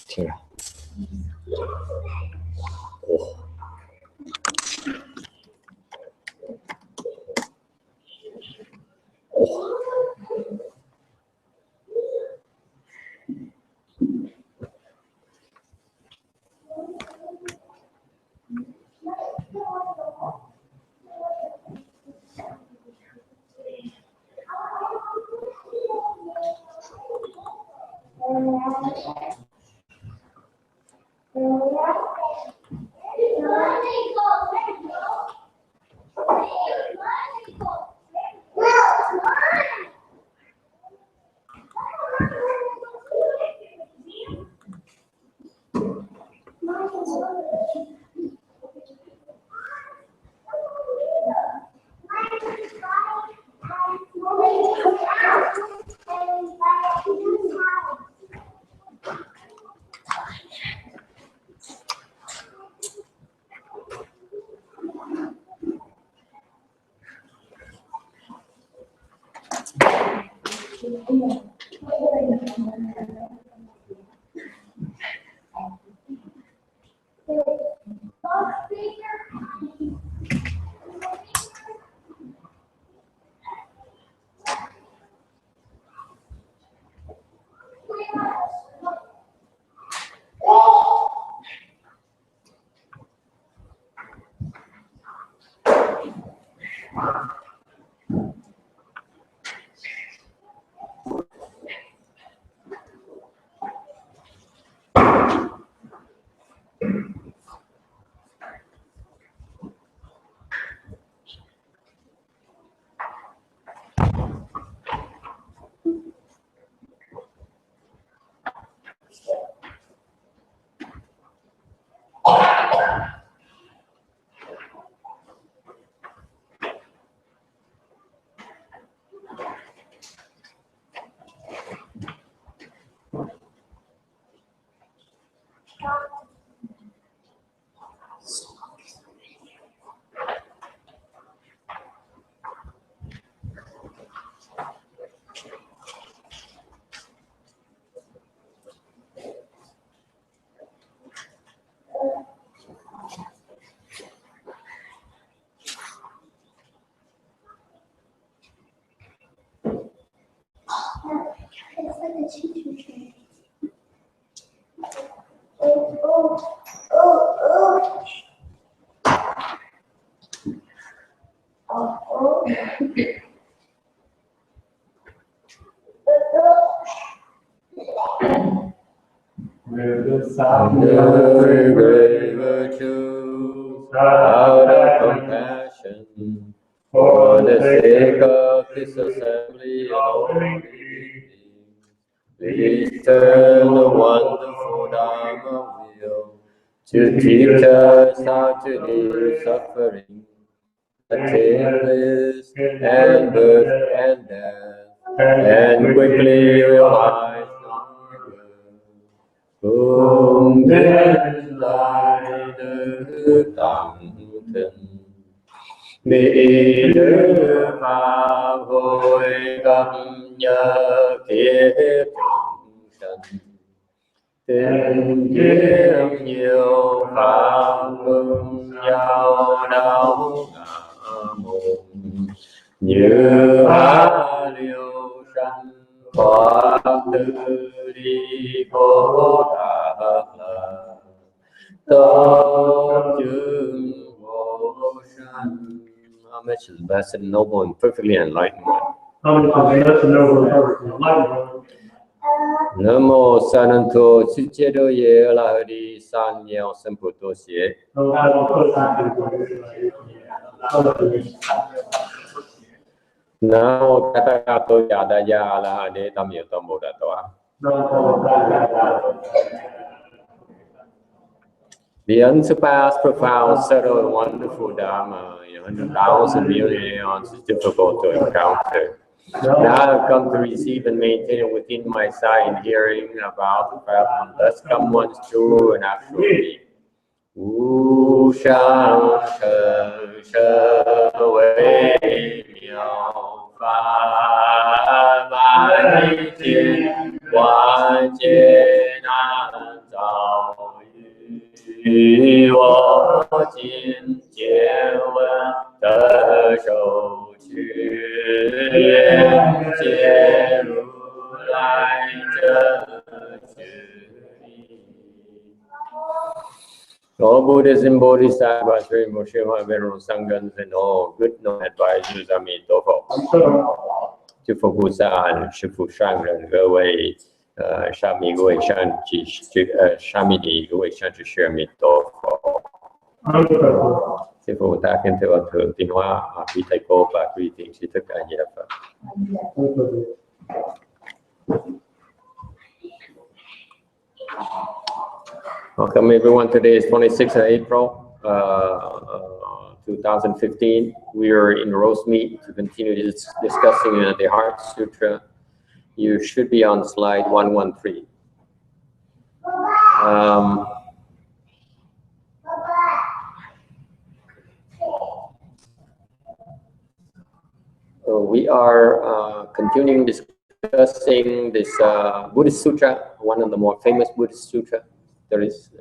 Here. Under great virtue, out of compassion, for the sake of this assembly of holy beings, please turn the wonderful Dharma wheel to teach us how to leave suffering, attain bliss and birth and death, and quickly realize cùng đến lại đức tặng thịnh mỹ đức pháp hồi gặp nhờ kiếp chúng sanh tình duyên nhiều pháp mừng nhau đau ngã mùng như á liêu sanh quả tư đi khổ đà tâm chứng vô sanh. How much is blessed and noble and perfectly enlightened one? Nam mô Sananto Chichedo Ye Lahari San Yeo Samputo Xie. Nam mô Tathagato Yadaya Alahade Tamyotam Bodhatoa. The unsurpassed, profound, subtle, and wonderful Dharma in 100,000 million aeons is difficult to encounter. Now I've come to receive and maintain it within my sight and hearing about the path, and thus come one's true and actual being. Wu Shang Sheng She Wei Miao Fa 手持愿解如来真实义。All Buddhas and Bodhisattvas, Venerable Shiva, Venerable Sanghas, and all good known advisors, I mean, chư Phật Bồ Tát, sư phụ sang人各位沙弥各位上智沙弥尼各位上智师阿弥陀佛。Sư phụ ta kính thưa Hòa thượng Tiến Hóa, quý thầy cô và quý thiện sĩ tất cả nhà Phật. Welcome everyone. Today is 26th of April, 2015. We are in Rosemead to continue discussing the Heart Sutra. You should be on slide 113. We are continuing discussing this Buddhist Sutra, one of the more famous Buddhist Sutra. There is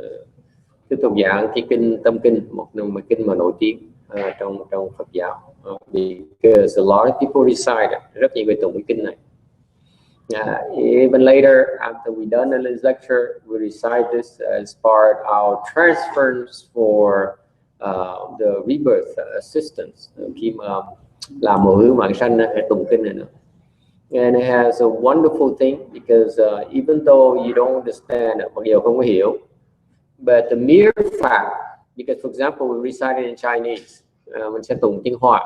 tiếp tục giảng cái kinh Tâm Kinh, một trong những kinh mà nổi tiếng trong Phật giáo. Because a lot of people recite it, rất nhiều người tụng cái kinh này. Even later, after we done this lecture, we recite this as part of our transference for the rebirth assistance. Khi mà làm một hướng mạng sanh phải tụng kinh này nữa. And it has a wonderful thing because even though you don't understand, mặc dù không có hiểu, but the mere fact, because for example, we recite it in Chinese, mình sẽ tụng tiếng Hoa.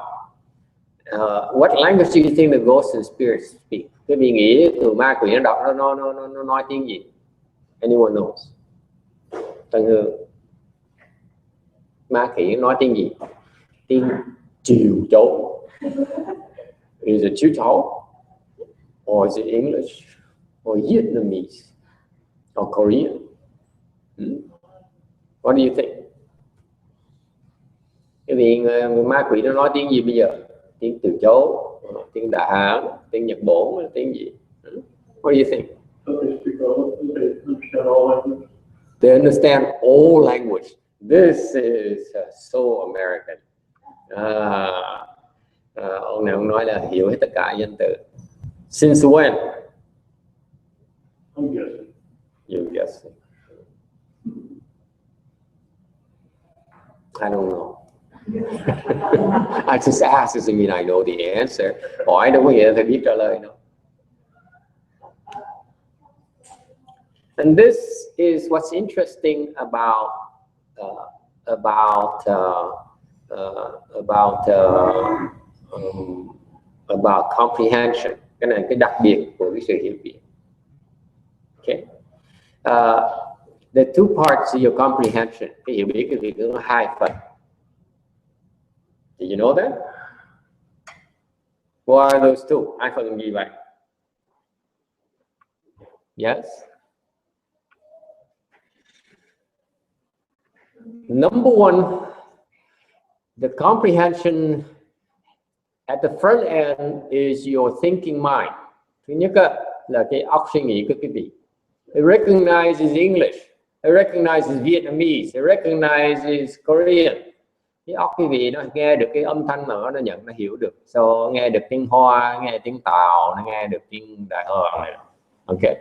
What language do you think the ghosts and spirits speak? Cái vị nghĩ từ ma quỷ nó đọc nó nói tiếng gì? Anyone knows? Tân Hương. Ma quỷ nói tiếng gì? Tiếng chiều chấu. Is it chiều chấu? Or is it English? Or Vietnamese? Or Korean? What do you think? Cái vị người ma quỷ nó nói tiếng gì bây giờ? Tiếng Từ Chối, tiếng Đà Hán, tiếng Nhật Bản, tiếng gì? What do you think? They understand all language. This is so American. Ông này ông nói là hiểu hết tất cả danh từ. Since when? I'm guessing. You guessing? I don't know. I just ask doesn't mean I know the answer. Hỏi đâu có nghĩa là phải biết trả lời đâu. And this is what's interesting about comprehension. Cái này cái đặc biệt của cái sự hiểu biết. Okay. The two parts of your comprehension. Cái hiểu biết cái việc nó hai phần. Did you know that? What are those two? Hai phần gì vậy? Yes. Number one, the comprehension at the front end is your thinking mind. Thứ nhất là cái óc suy nghĩ của quý vị. It recognizes English. It recognizes Vietnamese. It recognizes Korean. Cái óc quý vị nó nghe được cái âm thanh mà nó nhận, nó hiểu được. So nghe được tiếng Hoa, nghe tiếng Tàu, nó nghe được tiếng Đại Hàn này. Okay.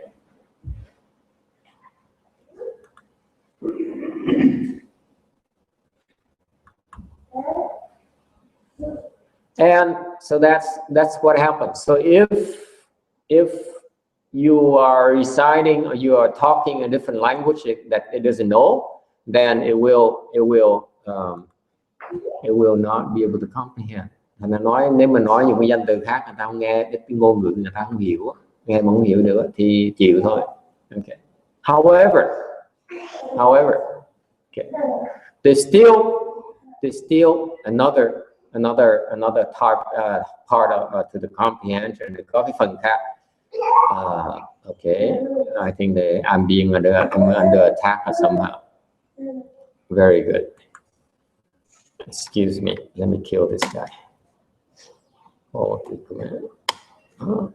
And so that's what happens. So if you are reciting or you are talking a different language that it doesn't know, then it will not be able to comprehend. Thành ra nói nếu mà nói những cái danh từ khác người ta không nghe, cái ngôn ngữ người ta không hiểu, nghe mà không hiểu nữa thì chịu thôi. Okay. However, okay, there's still another part of to the comprehension. Có cái phần khác. Okay, I think I'm being under attack somehow. Very good. Excuse me. Let me kill this guy. Oh, take a minute. Oh.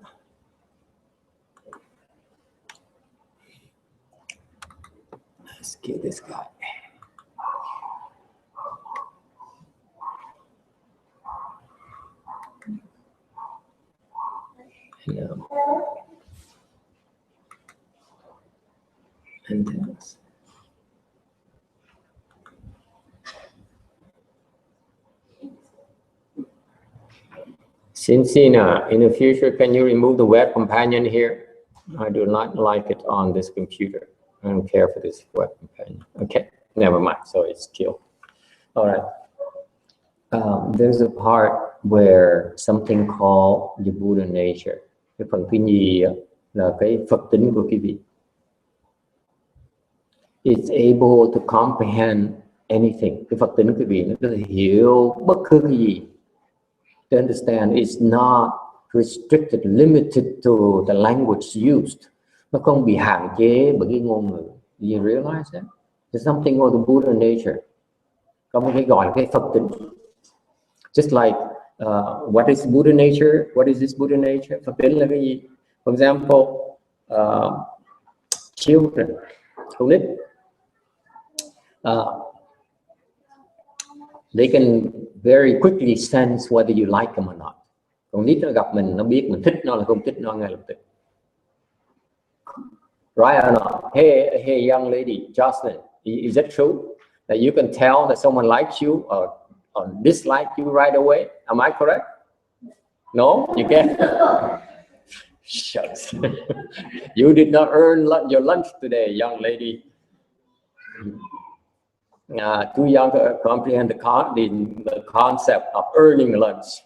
Let's kill this guy. Yeah. And since in the future, can you remove the web companion here? I do not like it on this computer. I don't care for this web companion. Okay, never mind. So it's killed. All right. There's a part where something called the Buddha nature. Cái phần thứ nhì là cái Phật tính của quý vị. It's able to comprehend anything. Cái Phật tính của quý vị nó có thể hiểu bất cứ cái gì. To understand, it's not restricted, limited to the language used. Nó không bị hạn chế bởi cái ngôn ngữ. Do you realize that? There's something called the Buddha nature. Có một cái gọi là cái Phật tính. Just like, what is Buddha nature? What is this Buddha nature? Phật tính là cái gì? For example, children, con nít, they can very quickly sense whether you like them or not. Con nít nó gặp mình, nó biết mình thích nó là không thích nó ngay lập tức. Right or not? Hey, young lady, Jocelyn, is it true that you can tell that someone likes you or dislike you right away? Am I correct? No, you can't. Shucks. You did not earn your lunch today, young lady. Too young to comprehend the concept of earning lunch.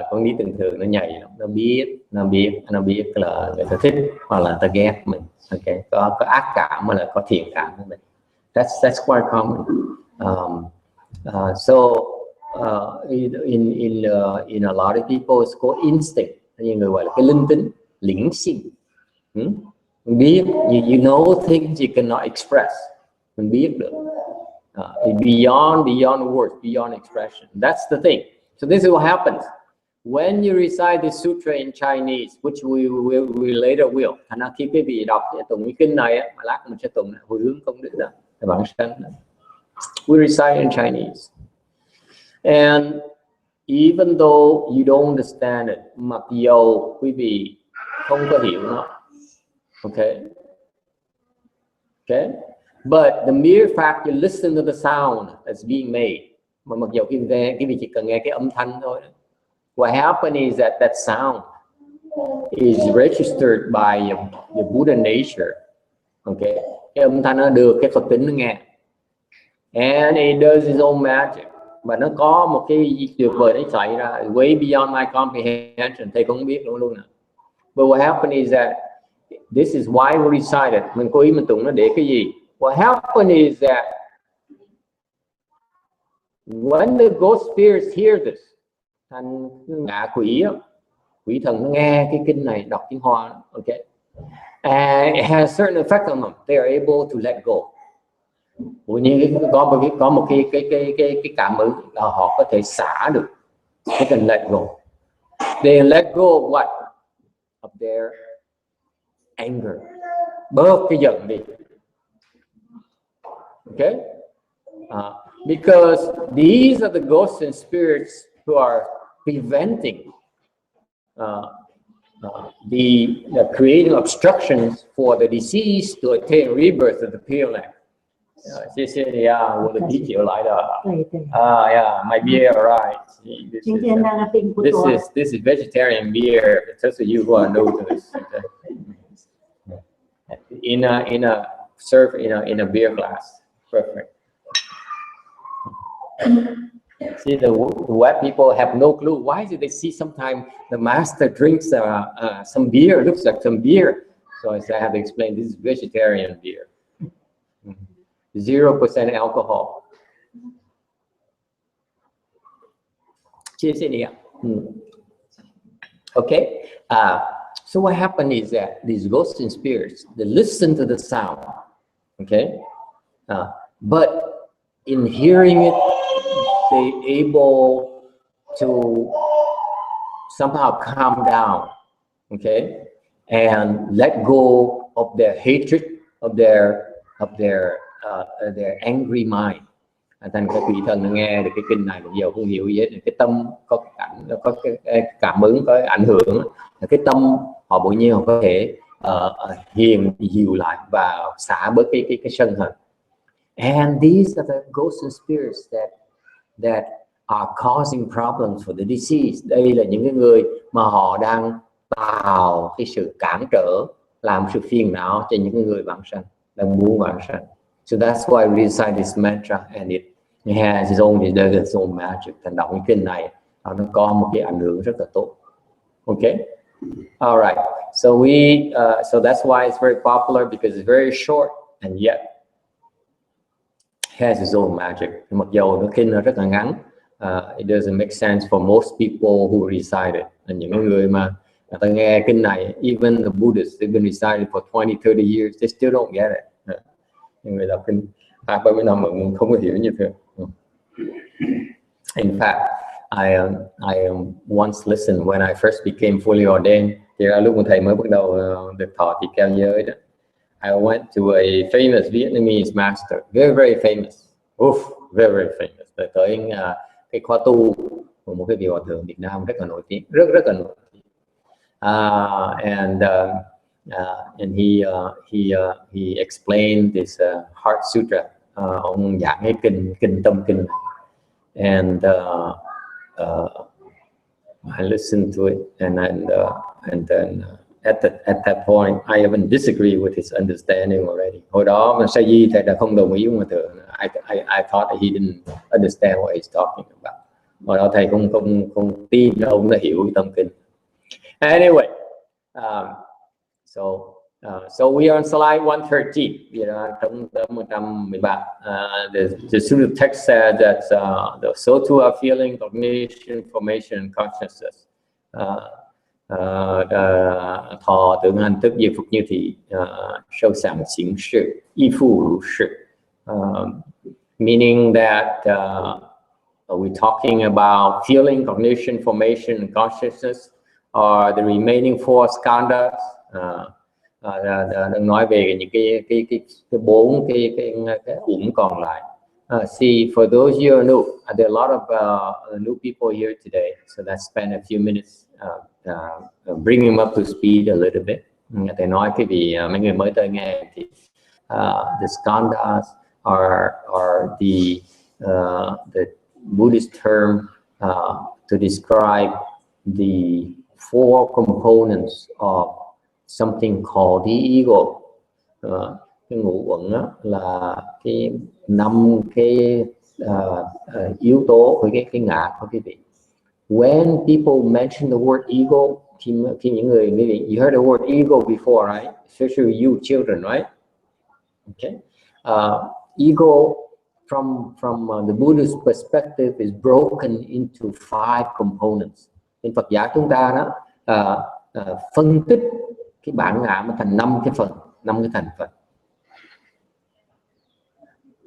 Con nít thường thường nó nhảy lắm, nó biết là người ta thích hoặc là người ta ghét mình. Okay, có ác cảm hay là có thiện cảm với mình. That's quite common. In a lot of people, it's called instinct. Nhiều người gọi là cái linh tính, liễn sinh. Mình biết, you know things you cannot express. Mình biết được. Beyond words, beyond expression. That's the thing. So this is what happens when you recite the sutra in Chinese, which we later will. Thành ra khi quý vị đọc cái tụng cái kinh này, mà lát mình sẽ tụng hồi hướng công đức đó. Các bạn xem. We recite in Chinese, and even though you don't understand it, mặc dầu quý vị không có hiểu nó, okay, but the mere fact you listen to the sound that's being made, mà mặc dầu quý vị chỉ cần nghe cái âm thanh thôi. What happens is that sound is registered by your Buddha nature, okay. Cái âm thanh nó được cái Phật tính nó nghe, and it does its own magic. Mà nó có một cái tuyệt vời nó xảy ra way beyond my comprehension, thầy không biết luôn nè. But what happened is that this is why we recited. Mình cố ý mình tụng nó để cái gì? What happened is that when the ghost spirits hear this, thành ngạ quỷ thần nó nghe cái kinh này, đọc kinh hoa, okay, and it has certain effect on them. They are able to let go. Có một cái cảm ứng là họ có thể xả được. They can let go. They let go of what? Of their anger. Bớt cái giận đi. Okay? Because these are the ghosts and spirits who are preventing creating obstructions for the deceased to attain rebirth of the Pure Land. 谢谢你啊，我的啤酒来了。Yeah, my beer arrived. This is vegetarian beer. It's just you who are new to this. Serve in a beer glass. Perfect. See, the web people have no clue. Why do they see sometimes the master drinks some beer, looks like some beer? So I have to explain this is vegetarian beer. 0% alcohol. 谢谢你啊。Okay. So what happened is that these ghosts and spirits, they listen to the sound. Okay. But in hearing it, they able to somehow calm down. Okay. And let go of their hatred, of their angry mind. thành cái quỷ thần nó nghe được cái kinh này bây giờ không hiểu gì hết, cái tâm có có cái cảm ứng, có cái ảnh hưởng, cái tâm họ bỗng nhiên họ có thể hiền dịu lại và xả bớt cái sân hận. And these are the ghosts and spirits that are causing problems for the deceased. Đây là những cái người mà họ đang tạo cái sự cản trở, làm sự phiền não cho những người vãng sanh, đang muốn vãng sanh. So that's why we recite this mantra, and it has its own magic. Thành đọc cái kinh này nó có một cái ảnh hưởng rất là tốt. Okay, all right. So so that's why it's very popular, because it's very short and yet has its own magic. Mặc dầu nó kinh nó rất là ngắn, it doesn't make sense for most people who recite it. Những người mà người ta nghe kinh này, even the Buddhists, they've been reciting for 20, 30 years, they still don't get it. Những người đọc kinh 20-30 năm mà không có hiểu như thế. In fact, I once listened when I first became fully ordained. Thì ra lúc mà thầy mới bắt đầu được thọ tỳ kheo giới đó, I went to a famous Vietnamese master, very, very famous. Very, very famous. Tới cái khóa tu của một cái vị hòa thượng Việt Nam rất là nổi tiếng, rất là nổi tiếng. And he explained this Heart Sutra. Ông giảng cái kinh tâm kinh này. And I listened to it, and then at that point, I even disagree with his understanding already. Hồi đó mà Sa Di thầy đã không đồng ý với hòa thượng. I thought he didn't understand what he's talking about. Hồi đó thầy không tin là ông đã hiểu tâm kinh. Anyway, so we are on slide 113. Trong 113, the Sutra text said that so too are feeling, cognition, formation, and consciousness. Thọ tưởng hành thức diệt phục như thị, sâu sẵn xính sự, y phu rú sự. Meaning that we're talking about feeling, cognition, formation, and consciousness are the remaining four skandhas. Đang nói về những cái bốn cái uẩn còn lại. See, for those you are new, there are a lot of new people here today, so let's spend a few minutes bring them up to speed a little bit. Thầy nói cái vì mấy người mới tới nghe thì the skandhas are the Buddhist term to describe the four components of something called the ego. Cái ngũ uẩn là cái 5 cái yếu tố của cái ngã của quý vị. When people mention the word ego, khi những người you heard the word ego before, right? Especially you children, right? Okay. Ego from the Buddhist perspective is broken into 5 components. Nên Phật giáo chúng ta đó phân tích cái bản ngã mà thành 5 cái phần, 5 cái thành phần.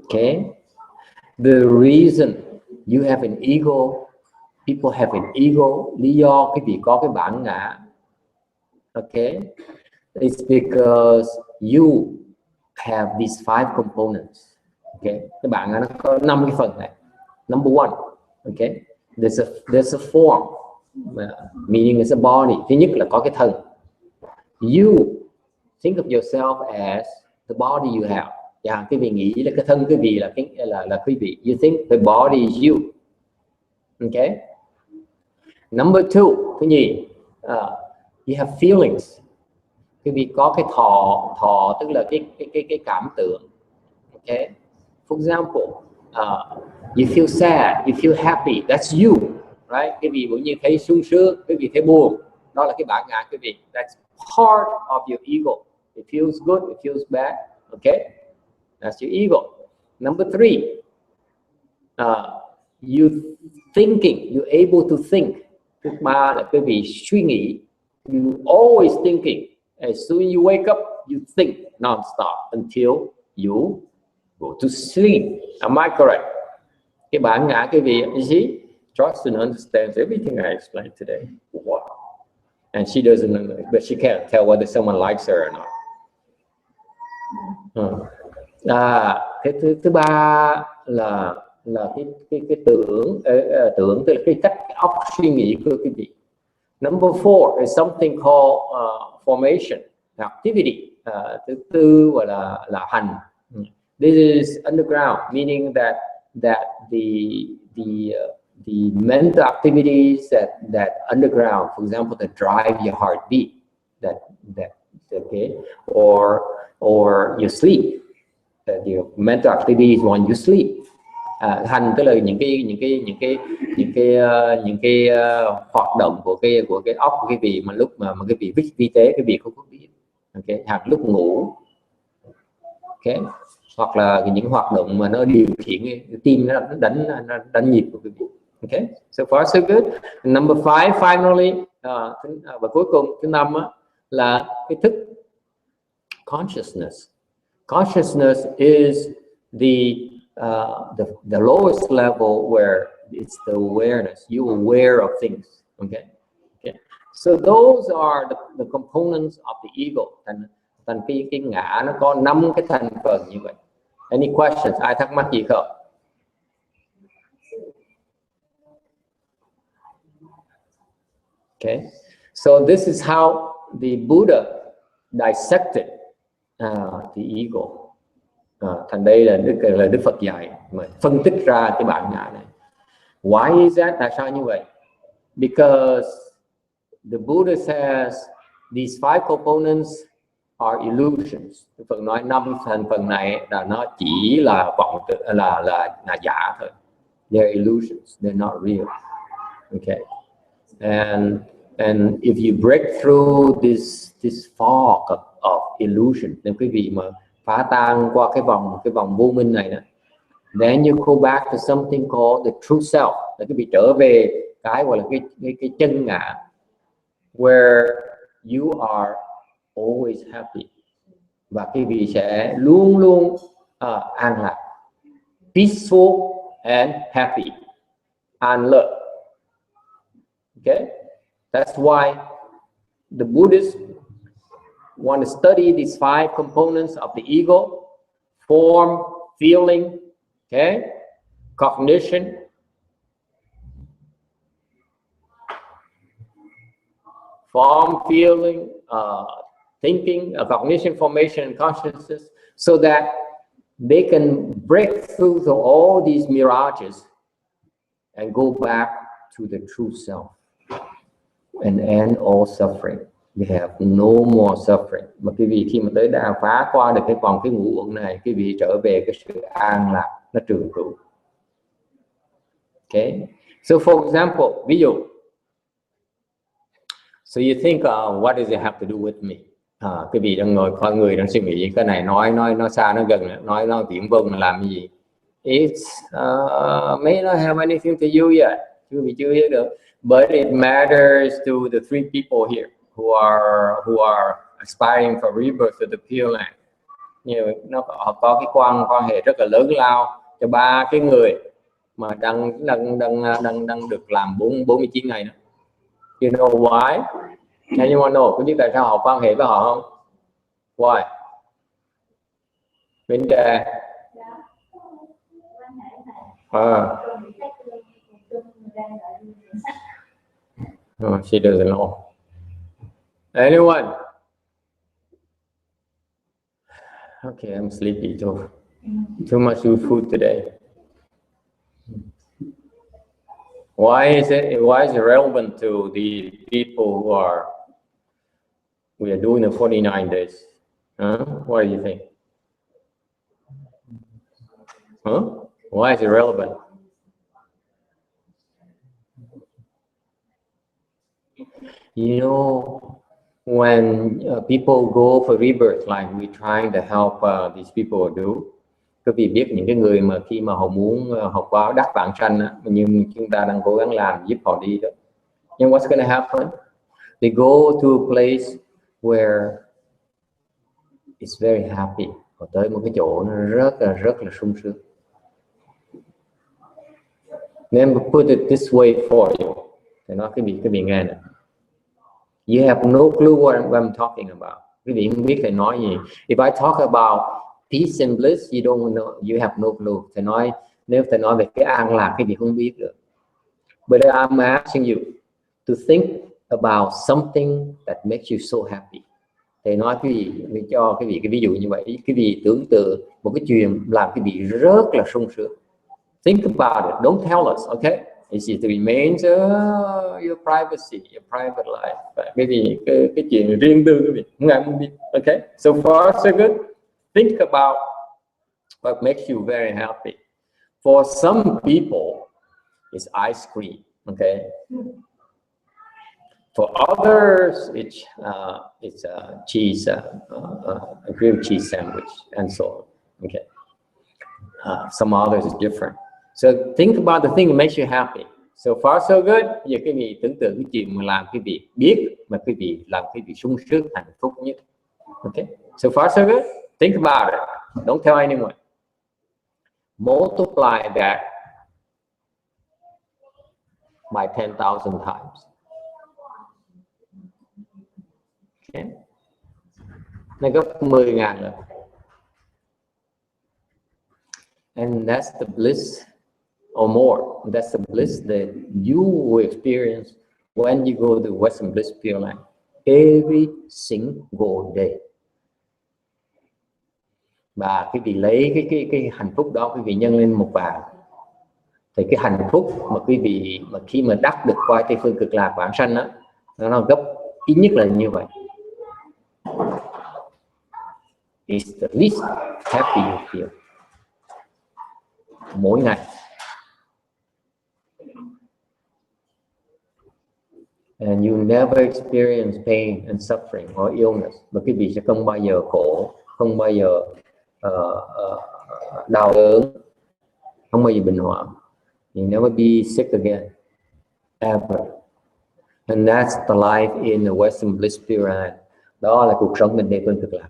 Okay. The reason you have an ego, people have an ego, lý do cái vị có cái bản ngã, okay, it's because you have these 5 components. Okay, cái bản ngã nó có 5 cái phần này. Number one, okay, there's a form, meaning it's a body. Thứ nhất là có cái thân. You think of yourself as the body you have. Cái vị nghĩ là cái thân cái vị là quý vị. You think the body is you. Okay. Number two, thứ nhì, you have feelings. Quý vị có cái thọ tức là cái cảm tưởng. Okay. For example, you feel sad, you feel happy, that's you, right? Cái vị bỗng nhiên thấy sung sướng, cái vị thấy buồn, đó là cái bản ngã quý vị. That's part of your ego. It feels good, it feels bad. Okay. That's your ego. Number three, you thinking, you're able to think. Thứ ba là quý vị suy nghĩ. You always thinking. As soon as you wake up, you think non-stop until you go to sleep. Am I correct? Cái bản ngã quý vị, you see, Justin understands everything I explained today. Wow. And she doesn't know, but she can't tell whether someone likes her or not. Cái thứ ba là cái tưởng tưởng, tức là cái cách óc suy nghĩ của quý vị. Number 4 is something called formation activity. Thứ tư gọi là hành. This is underground, meaning that the mental activities that underground, for example, that drive your heartbeat, that okay, or you sleep, that your mental activities when you sleep. Hành tức là những cái hoạt động của cái óc của cái vị mà lúc mà cái vị vi tế, cái vị không có biết. Okay, hoặc lúc ngủ. Okay, hoặc là những hoạt động mà nó điều khiển cái tim nó đánh nhịp của quý vị. Okay, so far so good. Number 5 finally, và cuối cùng thứ 5 là cái thức. Consciousness. Consciousness is the lowest level where it's the awareness. You're aware of things. Okay. So those are the components of the ego. Thành cái ngã nó có 5 cái thành phần như vậy. Any questions? Ai thắc mắc gì không? Okay. So this is how the Buddha dissected the ego. Thành đây là Đức Phật dạy mà phân tích ra cái bản ngã này. Why is that? Tại sao như vậy? Because the Buddha says these 5 components are illusions. Đức Phật nói 5 thành phần này là nó chỉ là vọng tưởng, là giả thôi. They're illusions. They're not real. Okay. And if you break through this fog of illusion, nếu quý vị mà phá tan qua cái vòng vô minh này đó, then you go back to something called the true self. Là quý vị trở về cái gọi là cái chân ngã, where you are always happy, và quý vị sẽ luôn luôn an lạc, peaceful and happy, an lợi. Okay, that's why the Buddhists want to study these 5 components of the ego: form, feeling, okay, cognition, form, feeling, thinking, cognition, formation, and consciousness, so that they can break through all these mirages and go back to the true self and end all suffering. We have no more suffering. Mà quý vị khi mà tới đã phá qua được cái vòng cái ngũ uẩn này, quý vị trở về cái sự an lạc, nó trường cửu. Okay. So for example, ví dụ, so you think what does it have to do with me? Quý vị đang ngồi, con người đang suy nghĩ cái này nói nó xa nó gần, nói nó viển vông là làm gì? It's may not have anything to you yet. Quý vị chưa hiểu được. But it matters to the 3 people here who are aspiring for rebirth to the Pure Land. Nó có cái quan hệ rất là lớn lao cho 3 cái người mà đang được làm 49 ngày nữa. You know why? Anyone know? Có biết tại sao họ quan hệ với họ không? Why? Bên Trà. She doesn't know. Anyone? Okay, I'm sleepy too. Too much food today. Why is it relevant to the people we are doing the 49 days? What do you think? Why is it relevant? You know, when people go for rebirth, like we're trying to help these people do. Các vị biết những cái người mà khi mà họ muốn học vào đắc vãng sanh, nhưng chúng ta đang cố gắng làm giúp họ đi đó. Nhưng what's going to happen? They go to a place where it's very happy. Họ tới một cái chỗ nó rất là sung sướng. Then we put it this way for you. Thì nói cái vị nghe nè. You have no clue what I'm talking about. Quý vị không biết thầy nói gì. If I talk about peace and bliss, you don't know, you have no clue. Thầy nói Nếu thầy nói về cái an lạc cái gì không biết được. But I'm asking you to think about something that makes you so happy. Thầy nói cái gì, cho cái ví dụ như vậy, cái gì tưởng tượng một cái chuyện làm cái gì rất là sung sướng. Think about it, don't tell us, okay? It remains your privacy, your private life. Cái gì cái chuyện riêng tư cái gì không ai muốn biết, okay? So far so good. Think about what makes you very happy. For some people, it's ice cream, okay? For others, it's cheese, a grilled cheese sandwich, and so on. Okay. Some others is different. So think about the thing that makes you happy. So far so good. Giờ cái vị tưởng tượng cái chuyện mà làm cái vị biết mà cái vị làm cái vị sung sướng hạnh phúc nhất. Okay. So far so good. Think about it. Don't tell anyone. Multiply that by 10,000 times. Okay. Nó gấp 10.000 lần. And that's the bliss or more. That's the bliss that you will experience when you go to Western Bliss Pure Land every single day. Và cái vị lấy cái hạnh phúc đó, cái vị nhân lên một vàng. Thì cái hạnh phúc mà quý vị mà khi mà đắc được qua Tây Phương Cực Lạc vãng sanh đó, nó gấp ít nhất là như vậy. It's the least happy you feel. Mỗi ngày. And you never experience pain and suffering or illness. Và quý vị sẽ không bao giờ khổ, không bao giờ đau đớn, không bao giờ bệnh hoạn. You never be sick again, ever. And that's the life in the Western Bliss Pure Land. Đó là cuộc sống bên Tây Phương Cực Lạc.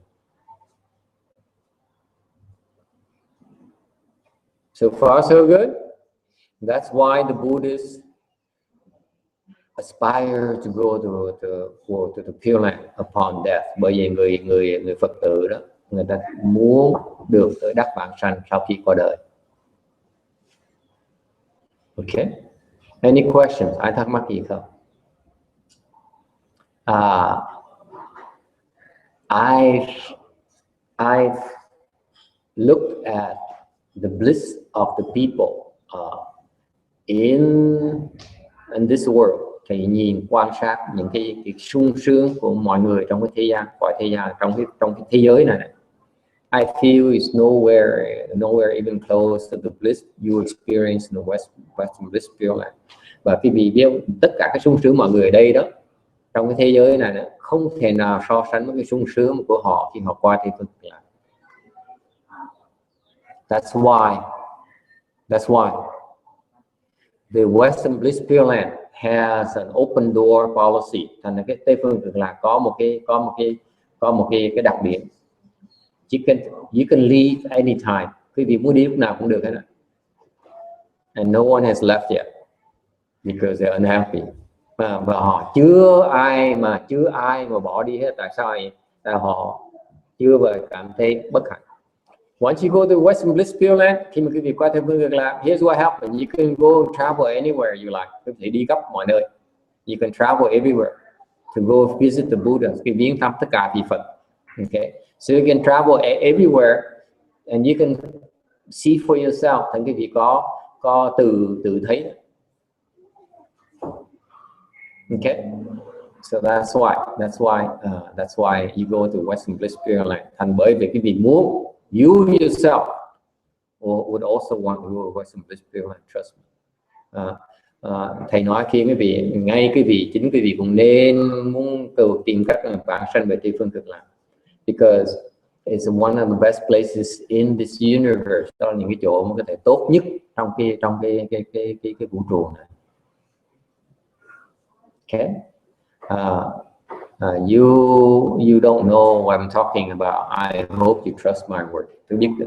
So far so good. That's why the Buddhists aspire to go to the Pure Land upon death. Bởi vì người Phật tử đó, người ta muốn được tới đắc vãng sanh sau khi qua đời. Okay. Any questions? Ai thắc mắc gì không? I've looked at the bliss of the people in this world. Thì nhìn quan sát những cái sung sướng của mọi người trong cái thế gian, cõi thế gian, trong cái thế giới này. I feel it's nowhere even close to the bliss you experience in the Western Bliss Pure Land. Và cái vì biết tất cả cái sung sướng mọi người ở đây đó, trong cái thế giới này đó, không thể nào so sánh với cái sung sướng của họ khi họ qua Tây Phương Cực Lạc. That's why the Western Bliss Pure Land has an open door policy. Thành ra cái Tây Phương Cực Lạc có một cái đặc điểm. You can leave anytime. Quý vị muốn đi lúc nào cũng được hết. And no one has left yet because they're unhappy. Và họ chưa ai mà bỏ đi hết. Tại sao vậy? Tại họ chưa bao cảm thấy bất hạnh. Once you go to Western Bliss Pure Land, khi mà quý vị qua Tây Phương Cực Lạc, here's what happens. You can go and travel anywhere you like. Quý vị đi khắp mọi nơi. You can travel everywhere to go visit the Buddhas. Quý vị viếng thăm tất cả vị Phật. Okay. So you can travel everywhere and you can see for yourself. Thành quý vị có tự thấy. Okay. So that's why you go to Western Bliss Pure Land. Thành bởi vì quý vị muốn, you yourself would also want to go to Western Bliss Pure Land. Trust me. Thầy nói khi chính quý vị cũng nên muốn tìm cách vãng sanh về Tây Phương Cực Lạc, because it's one of the best places in this universe. Đó là những cái chỗ mà có thể tốt nhất trong cái vũ trụ này. Okay. You don't know what I'm talking about. I hope you trust my word.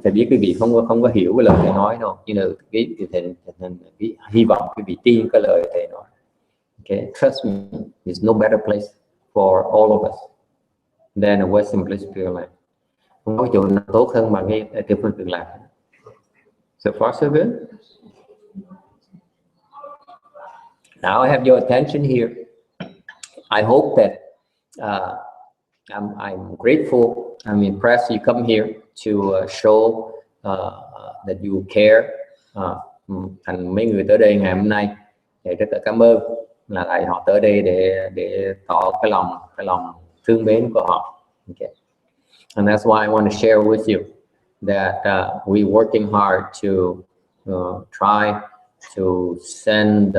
Thầy biết quý vị không có hiểu cái lời thầy nói đâu. Thầy hy vọng quý vị tin cái lời thầy nói. Okay, trust me, there's no better place for all of us than a Western Bliss Pure Land. Không có chỗ nào tốt hơn mà ngay Tây Phương Cực Lạc. So far, so good. Now I have your attention here. I hope that I'm grateful. I'm impressed you come here to show that you care. Thành mấy người tới đây ngày hôm nay thì rất là cảm ơn là lại họ tới đây để tỏ cái lòng thương mến của họ. Okay. And that's why I want to share with you that we're working hard to try to send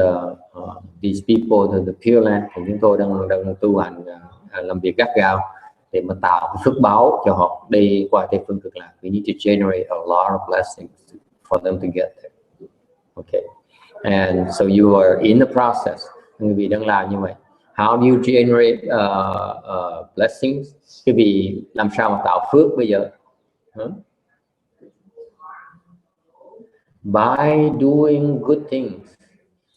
these people to the Pure Land. Thì chúng tôi đang tu hành làm việc gắt gao để mà tạo phước báo cho họ đi qua Tây phương cực lạc. We need to generate a lot of blessings for them to get there. Okay, and so you are in the process. Quý vị đang làm như vậy. How do you generate blessings? Quý vị làm sao mà tạo phước bây giờ? By doing good things.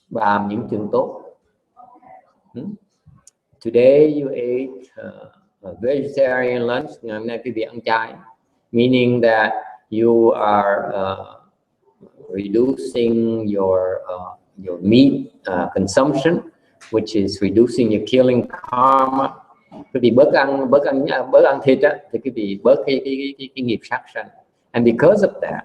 Làm những chuyện tốt. Today you ate a vegetarian lunch. Ngày hôm nay quý vị ăn chay, meaning that you are reducing your meat consumption, which is reducing your killing karma. Quý vị bớt ăn thịt á, thì quý vị bớt cái nghiệp sát sanh. And because of that,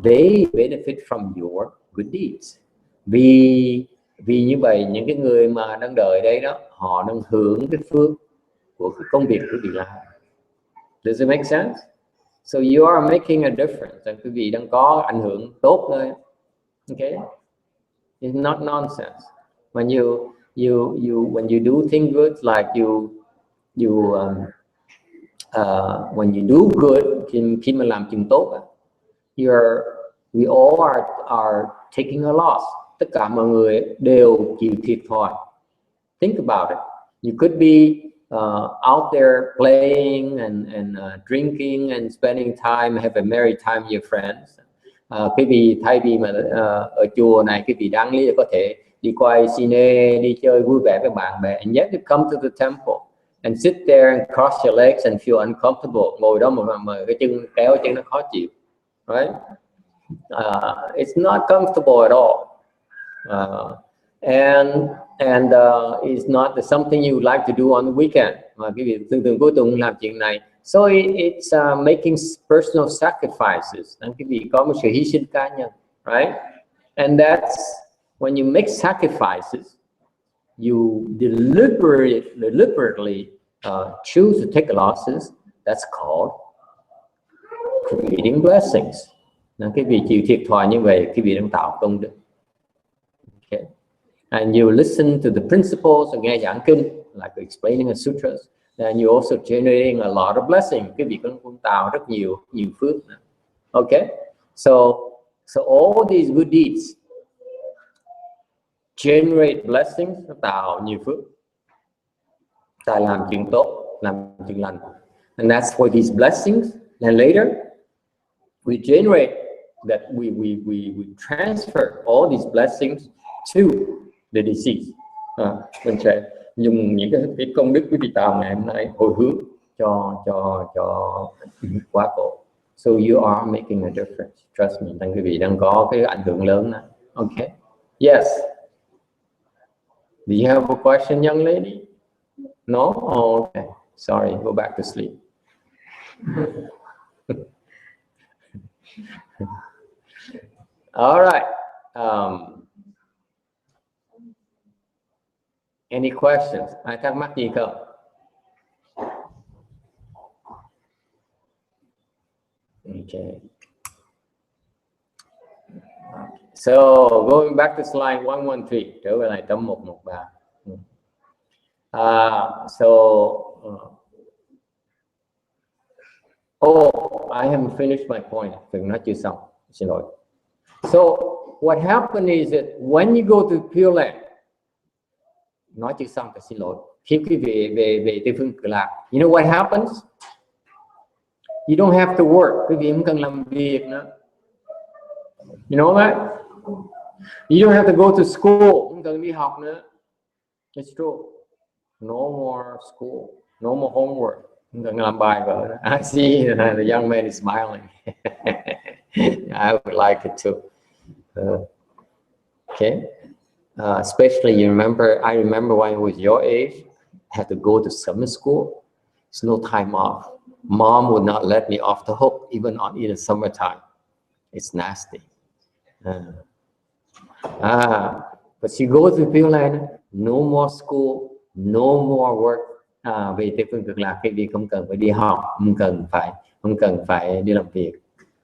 they benefit from your good deeds. Vì như vậy những cái người mà đang đợi đây đó, họ đang hưởng cái phước của cái công việc quý vị làm. Does it make sense? So you are making a difference. Quý vị đang có ảnh hưởng tốt thôi. Okay, it's not nonsense. When you when you do things good, like when you do good, khi mà làm chuyện tốt, we all are taking a loss. Tất cả mọi người đều chịu thiệt thòi. Think about it. You could be out there playing and drinking and spending time, have a merry time with your friends. Cái vì thay vì mà ở chùa này, cái vị đáng lý là có thể đi quay cine, đi chơi vui vẻ với bạn bè, and yet you come to the temple and sit there and cross your legs and feel uncomfortable. Ngồi đó mà cái chân kéo chân nó khó chịu, right? It's not comfortable at all, and it's not something you would like to do on the weekend. Mà cái việc thường cuối tuần làm chuyện này, so it's making personal sacrifices. Cái việc có một sự hy sinh cá nhân, right? And that's when you make sacrifices, you deliberately choose to take losses. That's called creating blessings. Cái vị chịu thiệt thòi như vậy, cái vị đang tạo công đức. Okay. And you listen to the principles, nghe giảng kinh, like explaining the sutras, and you also generating a lot of blessing. Cái vị cũng tạo rất nhiều phước. Okay, so all these good deeds generate blessings, tạo nhiều phước, ta làm chuyện tốt, làm chuyện lành, and that's for these blessings. And later we generate that we transfer all these blessings to the deceased. Mình sẽ dùng những cái công đức quý vị tạo ngày hôm nay hồi hướng cho quá cố. So you are making a difference. Trust me, quý vị đang có cái ảnh hưởng lớn đó. Okay. Yes. Do you have a question, young lady? No? Oh, okay. Sorry. Go back to sleep. All right. Any questions? Ai thắc mắc gì không? Okay. So going back to slide 113, trở về lại tấm 113. I haven't finished my point. Từng nói chưa xong. Xin lỗi. So what happened is that when you go to Pure Land, nói chưa xong, xin lỗi. Khi quý vị về Tây phương Cực Lạc, you know what happens? You don't have to work. Quý vị không cần làm việc nữa. You know that? You don't have to go to school. Không cần đi học nữa. It's true. No more school. No more homework. Không cần làm bài vợ nữa. I see the young man is smiling. I would like it too. Okay. Especially I remember when I was your age, I had to go to summer school. It's no time off. Mom would not let me off the hook, even in the summertime. It's nasty. But you go to Pure Land, no more school, no more work. Về Tây phương cực lạc, cái việc không cần phải đi học, không cần phải đi làm việc.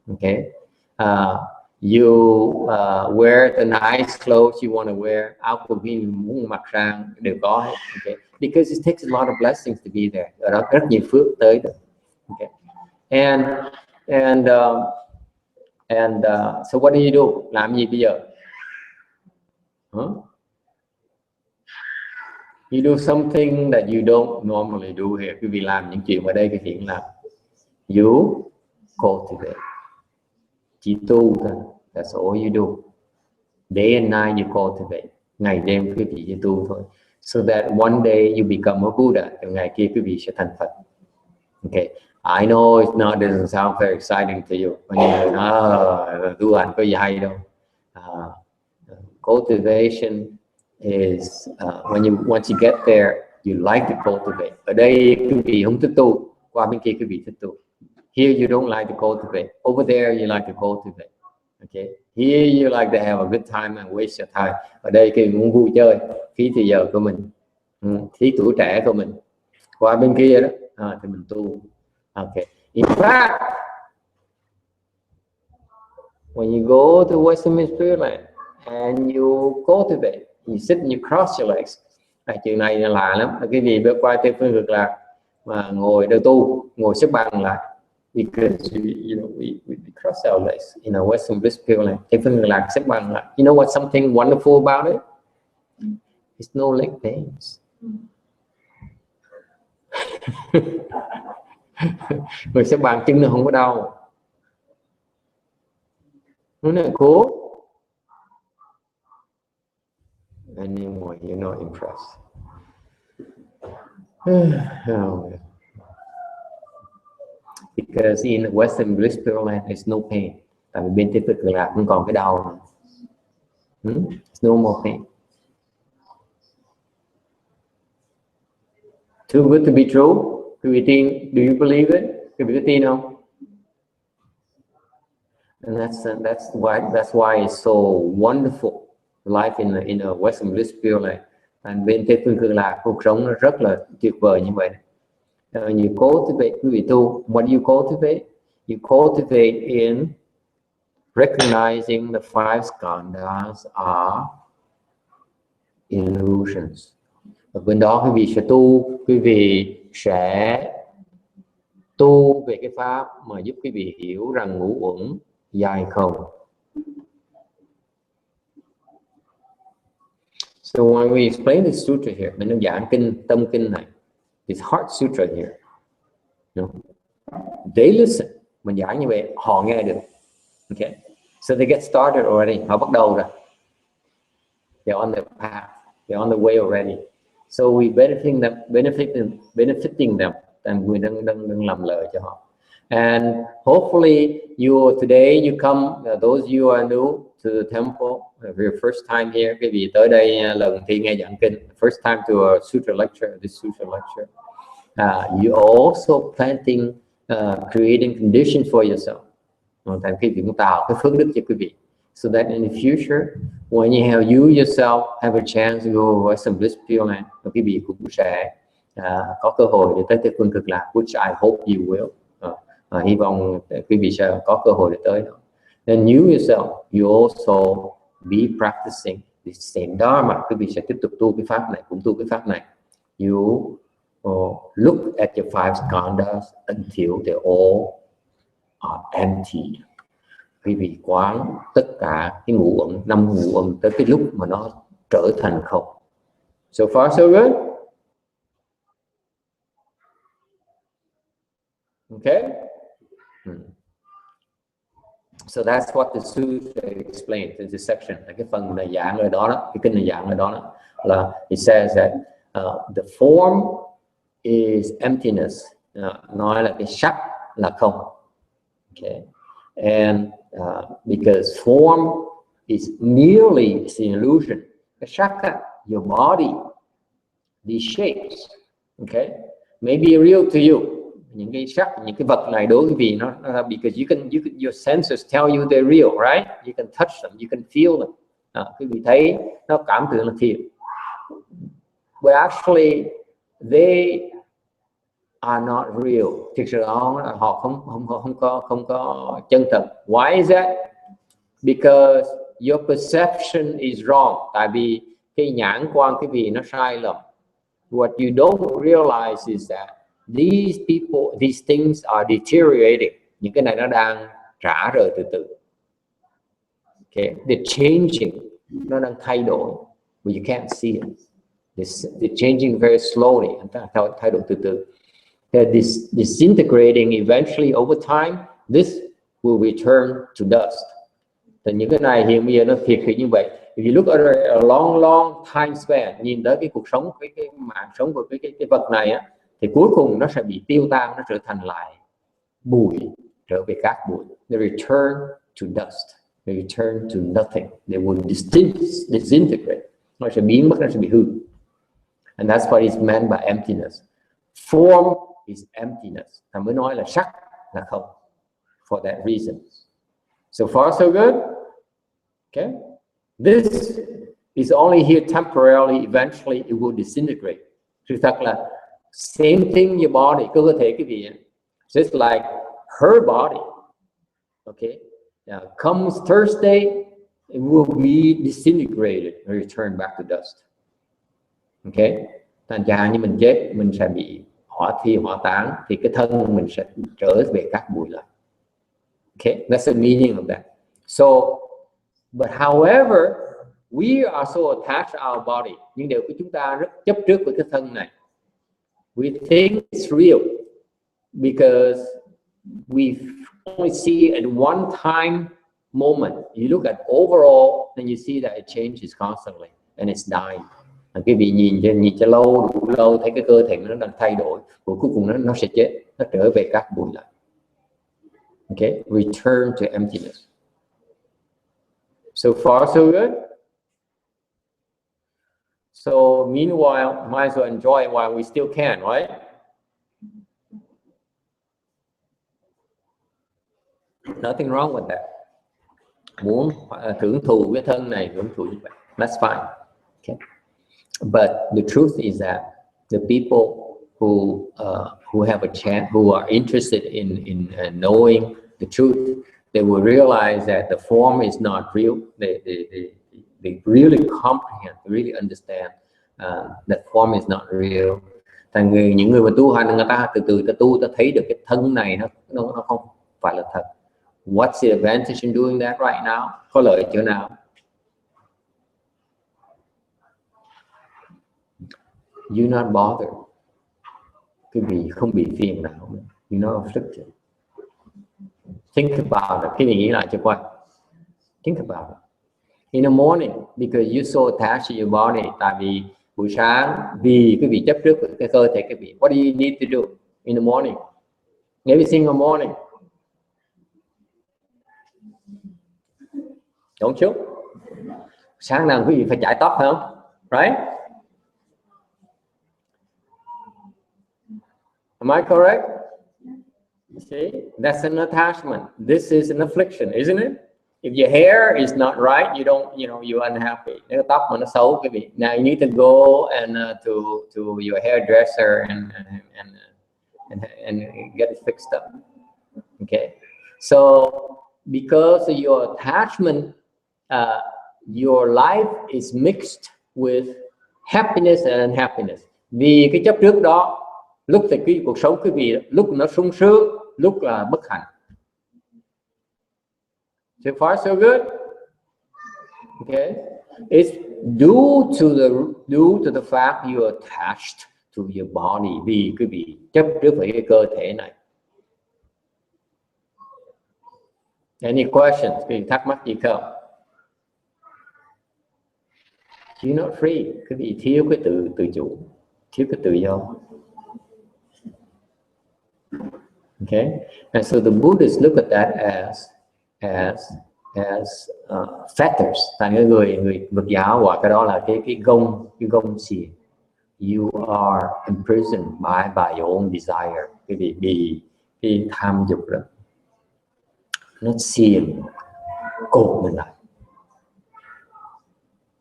Okay. You wear the nice clothes you want to wear, áo quần gì muốn mặc sang đều có hết. Okay. Because it takes a lot of blessings to be there. Ở đó rất nhiều phước tới đó. Okay. And so what do you do? Làm gì bây giờ? You do something that you don't normally do here. Quý vị làm những chuyện ở đây cái chuyện làm. You cultivate. Chỉ tu thôi. That's all you do. Day and night you cultivate. Ngày đêm quý vị chỉ tu thôi. So that one day you become a Buddha. Ngày kia quý vị sẽ thành Phật. Okay. I know it doesn't sound very exciting to you. Tu hành có gì hay đâu. Cultivation is once you get there, you like to cultivate. Ở đây quý vị không thích tu, qua bên kia quý vị thích tu. Here you don't like to cultivate. Over there you like to cultivate. Okay. Here you like to have a good time and waste your time. Ở đây quý vị muốn vui chơi, phí thời giờ của mình, phí tuổi trẻ của mình. Qua bên kia đó thì mình tu. Okay. In fact, when you go to Western Spirit Land and you cultivate, you sit and you cross your legs. Chuyện này lạ lắm. Cái gì bước qua Tây phương cực lạc mà ngồi đợi tu, ngồi xếp bằng lại. Because we cross our legs in a Western Spirit Land. Tây phương cực lạc xếp bằng lại. You know what's something wonderful about it? It's no leg pains. Người xếp bằng chân nó không có đau. Nó là cố. Anymore, you're not impressed. Because in Western Blissful Land, there's no pain. Tại vì bên Tây phương cực lạc không còn cái đau nữa. There's no more pain. Too good to be true. Do you believe it? Quý vị có tin không? And that's why it's so wonderful. Life in a Western Blissful Land. And bên Tây phương cực lạc, cuộc sống nó rất là tuyệt vời như vậy. You cultivate, quý vị tu. What do you cultivate? You cultivate in recognizing the five skandhas are illusions. Ở bên đó quý vị sẽ tu, quý vị sẽ tu về cái pháp mà giúp quý vị hiểu rằng ngũ uẩn dài không. So when we explain this sutra here, mình đang giảng tâm kinh này, this heart sutra here, they listen. Mình giảng như vậy, họ nghe được. Okay, so they get started already. Họ bắt đầu rồi. They're on the path. They're on the way already. So we benefiting them, and we đang làm lợi cho họ. And hopefully today you come, those you are new to the temple, your first time here, quý vị tới đây lần thi nghe giảng kinh, first time to a sutra lecture, this sutra lecture. You also planting, creating conditions for yourself. Tại quý vị cũng tạo cái phước đức cho quý vị. So that in the future, when you yourself have a chance to go to some blissful land, quý vị cũng sẽ có cơ hội để tới Tây phương cực lạc, which I hope you will. Hy vọng quý vị sẽ có cơ hội để tới đó. Then you yourself, you also be practicing the same dharma. Quý vị sẽ tiếp tục tu cái pháp này, cũng tu cái pháp này. You look at your five skandhas until they all are empty. Quý vị quán tất cả cái ngũ uẩn, 5 ngũ uẩn tới cái lúc mà nó trở thành không. So far so good. Okay. So that's what the Sutra explains in this section. Cái phần này giảng ở đó, cái kinh này giảng ở đó là it says that the form is emptiness. Nói là cái sắc là không. Okay. And because form is merely an illusion. Cái sắc á, your body, these shapes, okay, may be real to you. Những cái sắc, những cái vật này đối với vì nó because your senses tell you they're real, right? You can touch them, you can feel them. Quý vị thấy nó cảm tưởng là thiệt. But actually they are not real. Thực sự họ không có chân thật. Why is that? Because your perception is wrong. Tại vì cái nhãn quan cái vị nó sai lầm. What you don't realize is that these people, these things are deteriorating. Những cái này nó đang rã rời từ từ. Okay, they're changing. Nó đang thay đổi, but you can't see it. They're changing very slowly. Thay đổi từ từ. They're disintegrating eventually over time. This will return to dust. Thì những cái này hiện bây giờ nó thiệt như vậy. If you look at a long time span, nhìn tới cái cuộc sống, cái mạng sống của cái vật này á, thì cuối cùng nó sẽ bị tiêu tan, nó trở thành lại bụi, trở về cát bụi. They return to dust. They return to nothing. They will disintegrate. Nó sẽ biến mất, nó sẽ bị hư. And that's what is meant by emptiness. Form is emptiness. Ta mới nói là sắc là không. For that reason. So far so good. Okay. This is only here temporarily. Eventually it will disintegrate. Sự thật là same thing your body. Cơ thể cái gì? Just like her body. Okay. Now, comes Thursday, it will be disintegrated and return back to dust. Okay. Thành ra như mình chết, mình sẽ bị hỏa thiêu, hỏa táng, thì cái thân mình sẽ trở về cát bụi lại. Okay, that's the meaning of that. So, but however, we are so attached to our body. Nhưng điều của chúng ta rất chấp trước với cái thân này. We think it's real because we only see at one time moment. You look at overall, then you see that it changes constantly and it's dying. Cái vị nhìn cho lâu, đủ lâu thấy cái cơ thể nó đang thay đổi, và cuối cùng nó sẽ chết, nó trở về cát bụi lại. Okay, return to emptiness. So far, so good. So meanwhile, might as well enjoy it while we still can, right? Nothing wrong with that. Muốn hưởng thụ cái thân này, hưởng thụ như vậy, that's fine. Okay. But the truth is that the people who have a chance, who are interested in knowing the truth, they will realize that the form is not real. They really comprehend, they really understand that form is not real. Thành những người mà tu hành, người ta từ từ ta tu, ta thấy được cái thân này nó không phải là thật. What's the advantage in doing that right now? Có lợi chỗ nào? You're not bothered. Cái gì không bị phiền não. You're not afflicted. Think about it. Cái gì nghĩ lại cho coi. Think about it. In the morning, because you're so attached to your body, tại vì buổi sáng, vì cái vị chấp trước cái cơ thể cái vị. What do you need to do in the morning? Every single morning. Đúng chứ? Sáng nào quý vị phải chải tóc phải không? Right? Am I correct? You see, that's an attachment. This is an affliction, isn't it? If your hair is not right, you don't, you're unhappy. Nếu tóc mà nó xấu cái vị. Now you need to go and to your hairdresser and get it fixed up. Okay, so because of your attachment, your life is mixed with happiness and unhappiness. Vì cái chấp trước đó, lúc thì cái cuộc sống quý vị lúc nó sung sướng, lúc là bất hạnh. So far so good. Okay, it's due to the fact you are attached to your body, vì quý vị chấp trước với cái cơ thể này. Any questions? Quý vị thắc mắc gì không? You're not free. Quý vị thiếu cái tự chủ, thiếu cái tự do. Okay, and so the Buddhists look at that as fetters. Thành người Phật giáo gọi cái đó là cái gông xiềng. You are imprisoned by your own desire. Cái bị cái tham dục đó nó xiềng cột mình lại.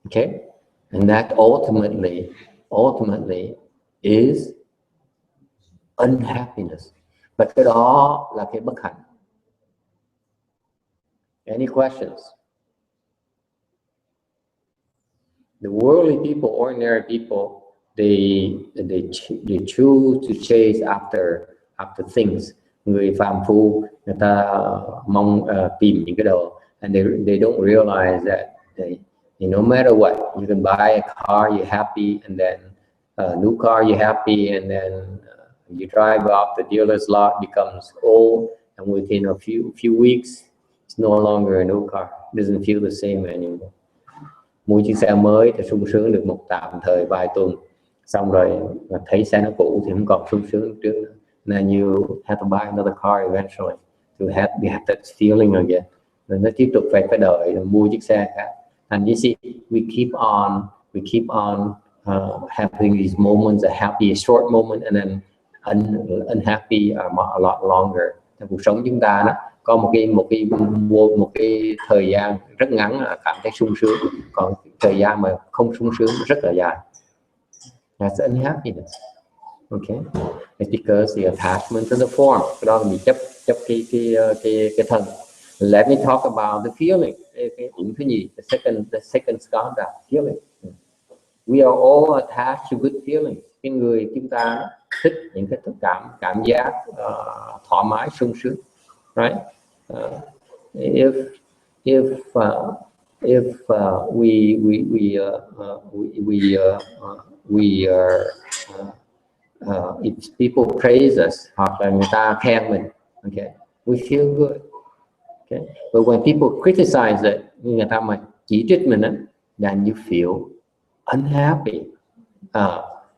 Okay, and that ultimately is unhappiness. Và cái đó là cái bất hạnh. Any questions? The worldly people, ordinary people, they choose to chase after things. Người phàm phu người ta mong tìm những cái đồ, and they don't realize that no matter what, you can buy a car, you're happy, and then a new car, you're happy, and then you drive off the dealer's lot, becomes old, and within a few weeks, it's no longer a new car. It doesn't feel the same anymore. Mua chiếc xe mới thì sung sướng được một tạm thời vài tuần, xong rồi thấy xe nó cũ thì không còn sung sướng trước. Then you have to buy another car eventually to have that feeling again. Rồi nó tiếp tục phải đợi mua chiếc xe khác. And you see, we keep on having these moments, a happy, a short moment, and then unhappy a lot longer. Trong cuộc sống chúng ta đó có một cái thời gian rất ngắn là cảm thấy sung sướng, còn thời gian mà không sung sướng rất là dài. That's unhappiness. Okay, it's because the attachment to the form. Cái đó là bị chấp cái thân. Let me talk about the feeling. Cái thứ nhì, the second skandha, feeling. We are all attached to good feelings. Cái người chúng ta thích những cái cảm giác thoải mái, sung sướng, right? If if people praise us, hoặc là người ta khen mình, okay, we feel good. Okay, but when people criticize it, người ta mà chỉ trích mình, then you feel unhappy.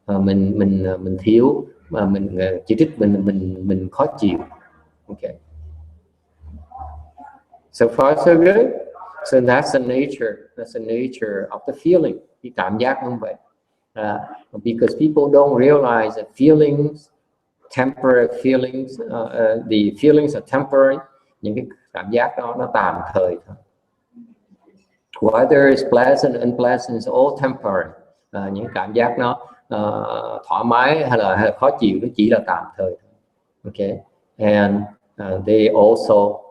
Mình thiếu, mà mình chỉ trích mình khó chịu. Okay. So far so good. So that's the nature of the feeling. Cái cảm giác như vậy. Because people don't realize that temporary feelings, the feelings are temporary. Những cái cảm giác đó nó tạm thời thôi. Whether it's pleasant, unpleasant, it's all temporary. Những cảm giác nó thoải mái hay là khó chịu, nó chỉ là tạm thời. Okay, and they also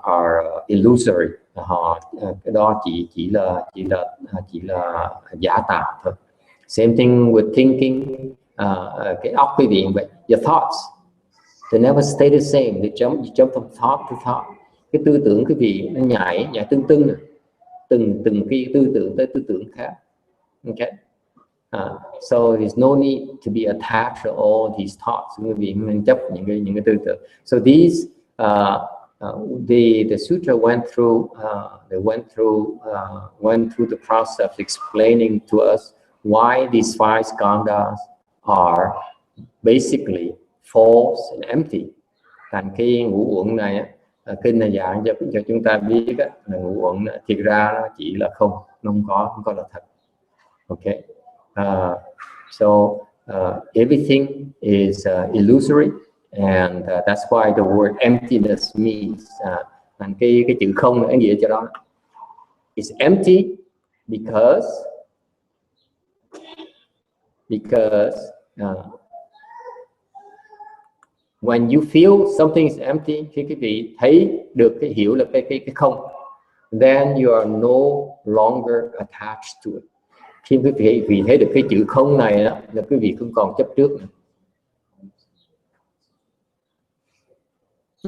are illusory. Cái đó chỉ là giả tạo thôi. Same thing with thinking. Cái óc quý vị vậy. Your thoughts, they never stay the same. They jump from thought to thought. Cái tư tưởng quý vị nó nhảy tưng từng cái tư tưởng tới tư tưởng khác. Okay. So there's no need to be attached to all these thoughts. Quý vị mình chấp những cái tư tưởng. So these the sutra went through the process of explaining to us why these five skandhas are basically false and empty. Thành cái ngũ uẩn này kinh là dạng cho chúng ta biết là ngũ uẩn thiệt ra nó chỉ là không có là thật. Okay. So everything is illusory, and that's why the word emptiness means. Thành cái chữ không là ý nghĩa cho đó. It's empty because when you feel something is empty, khi quý vị thấy được cái hiểu là cái không, then you are no longer attached to it. Khi quý vị thấy được cái chữ không này đó, là quý vị không còn chấp trước nữa.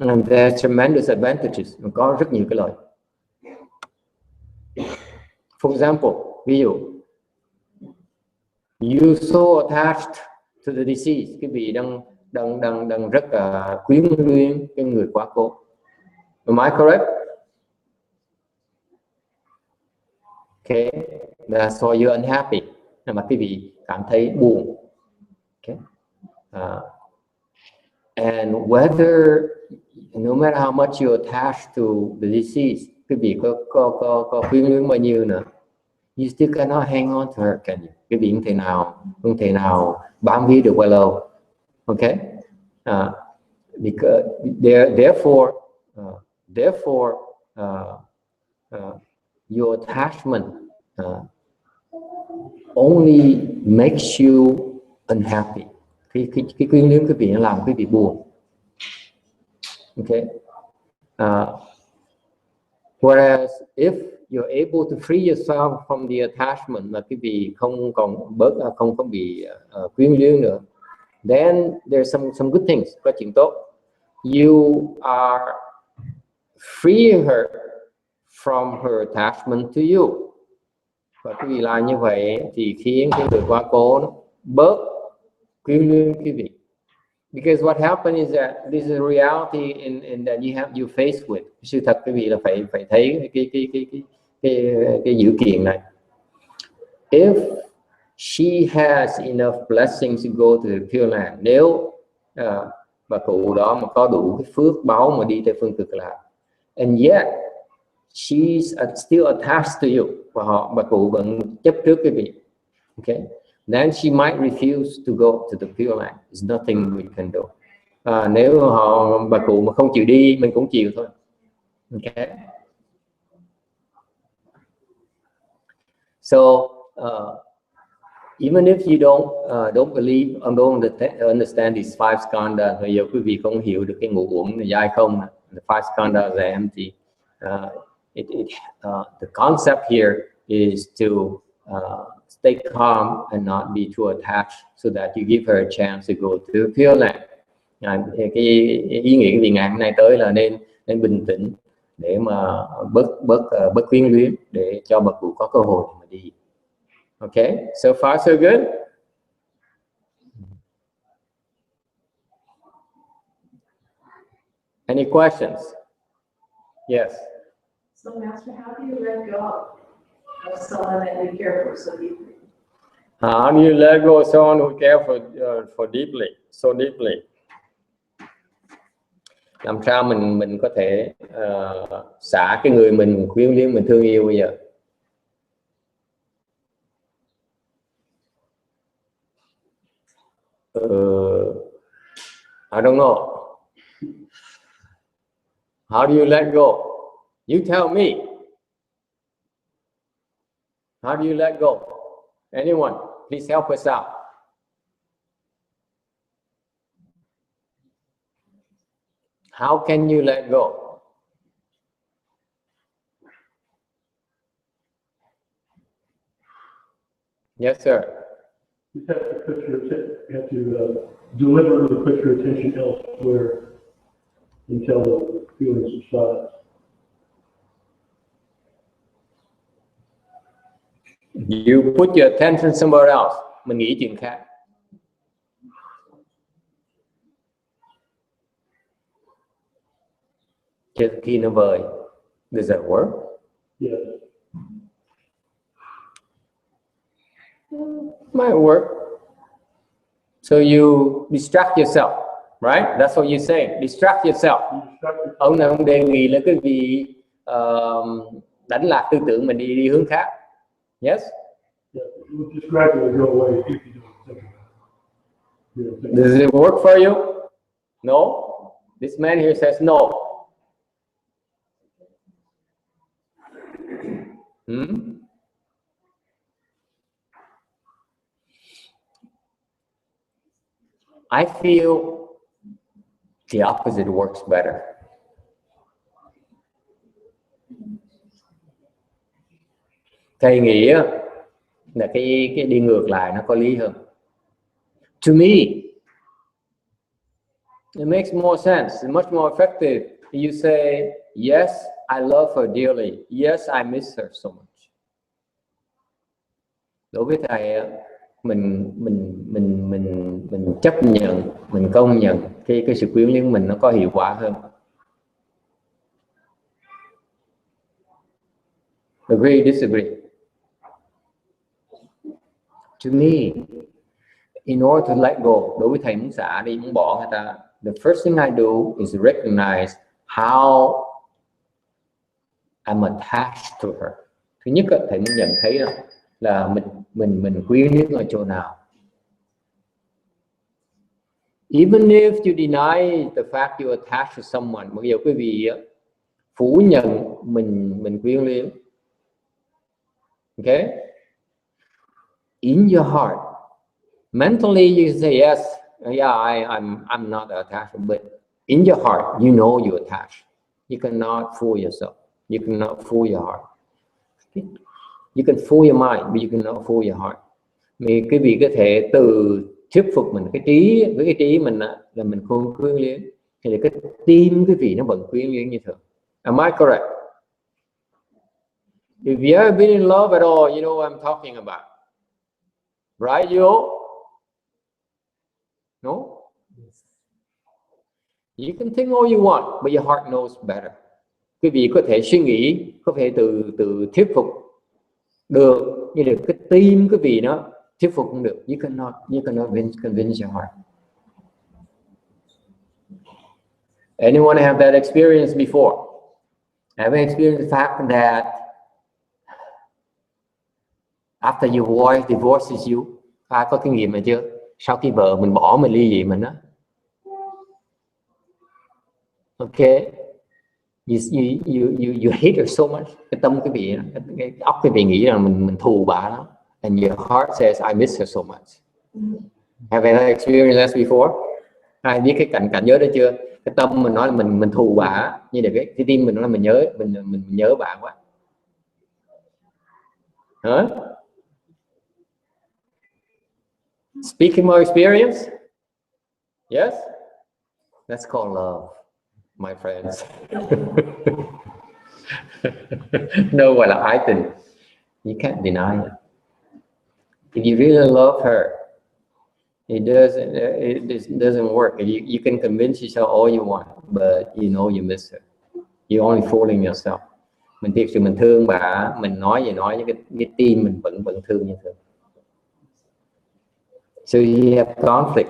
And there are tremendous advantages. Có rất nhiều cái lợi. For example, ví dụ, you so attached to the deceased, quý vị đang rất là quyến luyến cái người quá cố. Am I correct? Okay, that's why you're unhappy. Mà quý vị cảm thấy buồn. Okay. And whether no matter how much you attach to the deceased, quý vị có quyến luyến bao nhiêu nữa, you still cannot hang on to her, can you? Quý vị không thể nào bám víu được bao lâu. Okay? Because therefore, your attachment only makes you unhappy. Cái quyến luyến quý vị nó làm quý vị buồn. Okay. Whereas if you're able to free yourself from the attachment, mà quý vị không có bị quyến luyến nữa, then there's some good things, có chuyện tốt. You are freeing her from her attachment to you. Và quý vị làm như vậy thì khiến cái người quá cố nó bớt quyến luyến quý vị. Because what happens is that this is a reality in that you face with. Sự thật quý vị là phải thấy cái dữ kiện này. If she has enough blessings to go to the Pure Land, nếu bà cụ đó mà có đủ cái phước báu mà đi tới phương Cực Lạc, and yet she's still attached to you, và bà cụ vẫn chấp trước quý vị, okay, then she might refuse to go to the Pure Land. There's nothing we can do. Nếu bà cụ mà không chịu đi, mình cũng chịu thôi. Okay. So even if you don't believe, don't understand these five skandhas, bây giờ quý vị không hiểu được cái ngũ uẩn giai không, the five skandhas are empty. The concept here is to stay calm and not be too attached, so that you give her a chance to go to Pure Land. Cái ý nghĩa cái vị ngày hôm nay tới là nên bình tĩnh để mà bớt quyến luyến, để cho bà cụ có cơ hội mà đi. Okay, so far so good. Any questions? Yes. So, Master, how do you let go of someone that you care for so deeply? How do you let go of someone who care so deeply? Làm sao mình có thể xả cái người mình quyến luyến, mình thương yêu bây giờ? I don't know. How do you let go? You tell me. How do you let go? Anyone, please help us out. How can you let go? Yes, sir. You have to deliberately put your attention elsewhere until the feeling subsides. You put your attention somewhere else. Mình nghĩ chuyện khác. Cho khi nó vơi. Does that work? Yes. Might work. So you distract yourself, right? That's what you say. Distract yourself. Ông này ông đề nghị là cái vị đánh lạc tư tưởng mình đi hướng khác. Yes. Yeah, it would just gradually go away if you don't think about it. Does it work for you? No. This man here says no. I feel the opposite works better. Thầy nghĩ là cái đi ngược lại nó có lý hơn. To me, it makes more sense. It's much more effective. You say, yes, I love her dearly. Yes, I miss her so much. Đối với thầy, mình chấp nhận, mình công nhận cái sự quyến luyến mình nó có hiệu quả hơn. Agree, disagree? To me, in order to let go, đối với thầy muốn xả đi, muốn bỏ người ta, the first thing I do is recognize how I'm attached to her. Thứ nhất thì mình nhận thấy là mình quyến luyến ở chỗ nào. Even if you deny the fact you attach to someone, mặc dù quý vị phủ nhận mình quyến luyến, okay? In your heart, mentally you say yes, yeah, I'm not attached, but in your heart you know you're attached. You cannot fool yourself. You cannot fool your heart. You can fool your mind, but you cannot fool your heart. Vì quý vị có thể từ thuyết phục mình cái trí mình là mình không quyến luyến, thì là cái tim quý vị nó vẫn quyến luyến như thường. Am I correct? If you ever been in love at all, you know what I'm talking about, right? You no? You can think all you want, but your heart knows better. Quý vị có thể suy nghĩ, có thể từ thuyết phục được, nhưng được cái tim quý vị nó thuyết phục không được. You cannot convince your heart. Anyone have that experience before? Have experienced the fact that after your wife divorces you, ai có kinh nghiệm này chưa? Sau khi vợ mình bỏ mình ly dị mình đó, okay, you hate her so much. Cái tâm quý vị, cái óc quý vị nghĩ rằng mình thù bà đó, and your heart says I miss her so much. Have you experienced that before? Ai biết cái cảnh nhớ đó chưa? Cái tâm mình nói là mình thù bà, như là cái tim mình nói là mình nhớ bà quá. Huh? Speaking more experience? Yes? That's called love, my friends. No, gọi là ái tình. You can't deny it. If you really love her, it doesn't work. You can convince yourself all you want, but you know you miss her. You're only fooling yourself. Mình thiệt sự mình thương bà, mình nói với cái tim mình vẫn thương như thường. So you have conflict.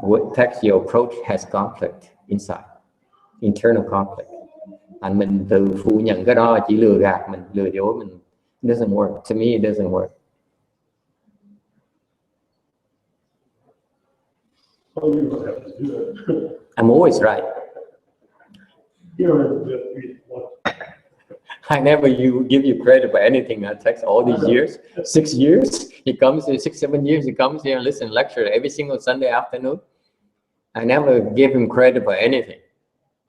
What text your approach has conflict inside, internal conflict. And mình từ phủ nhận cái đó chỉ lừa gạt mình, lừa dối mình. It doesn't work. To me, it doesn't work. I'm always right. I never give you credit for anything I text all these years. 6 years. He comes here, 6-7 years. He comes here and listen lecture every single Sunday afternoon. I never give him credit for anything.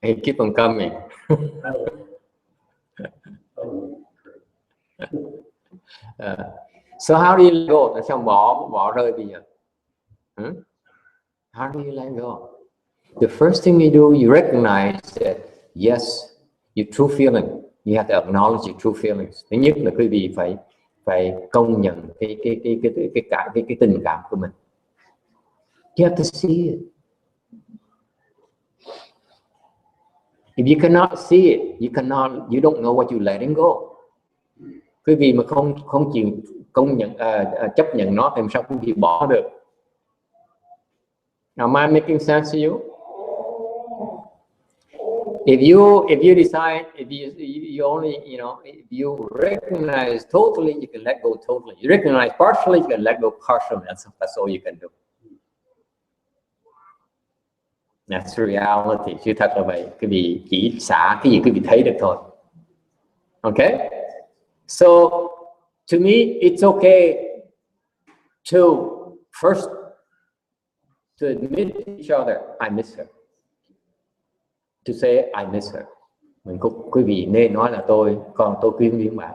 He keep on coming. So how do you let go? Sao bỏ rơi bây giờ? How do you let go? The first thing you do, you recognize that yes, your true feeling. You have to acknowledge your true feelings. Thứ nhất là quý vị phải công nhận cái tình cảm của mình. You have to see it. If you cannot see it, you don't know what you're letting go. Quý vị mà không chịu công nhận, chấp nhận nó thì sao quý vị bỏ được? Am I making sense to you? If you decide, if you only, if you recognize totally, you can let go totally. You recognize partially, you can let go partially. That's all you can do. That's reality. Sự thật là vậy. Quý vị chỉ xả cái gì quý vị thấy được thôi. Okay? So, to me, it's okay to first to admit to each other, I miss her. To say I miss her. Quý vị nên nói là tôi quyến luyến bạn.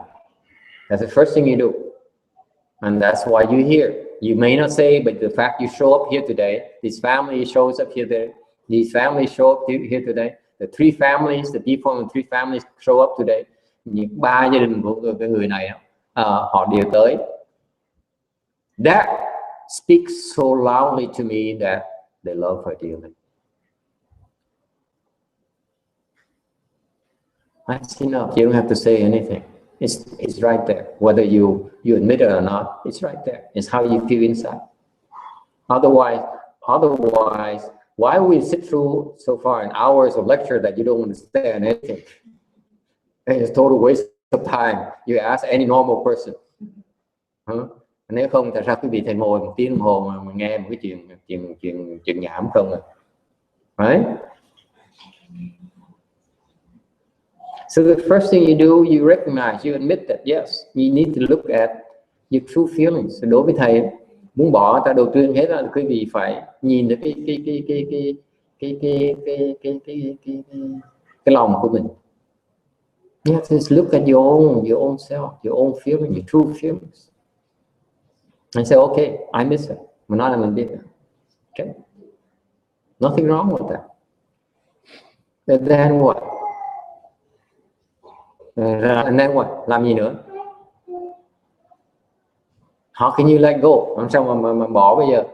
That's the first thing you do. And that's why you're here. You may not say, but the fact you show up here today, this family shows up here today, these families show up here today, the three families, the people in three families show up today. Những 3 gia đình của cái người này họ đều tới. That speaks so loudly to me that they love her dearly. That's enough. You don't have to say anything. It's right there. Whether you admit it or not, it's right there. It's how you feel inside. Otherwise, Why we sit through so far an hours of lecture that you don't understand anything? It's total waste of time. You ask any normal person. Nếu không, tại sao quý vị thầy ngồi 1 tiếng đồng hồ mà nghe một cái chuyện nhảm không à? Right? So the first thing you do, you recognize, you admit that yes, you need to look at your true feelings. Đối với thầy, muốn bỏ ta đầu tiên hết là quý vị phải nhìn được cái lòng của mình. Yes, just look at your own self, your own feeling, your true feelings. And say, okay, I miss her. Mình nói là mình biết. Okay, nothing wrong with that. But then what? And then what? Làm gì nữa? How can you let go? Làm sao mà bỏ bây giờ?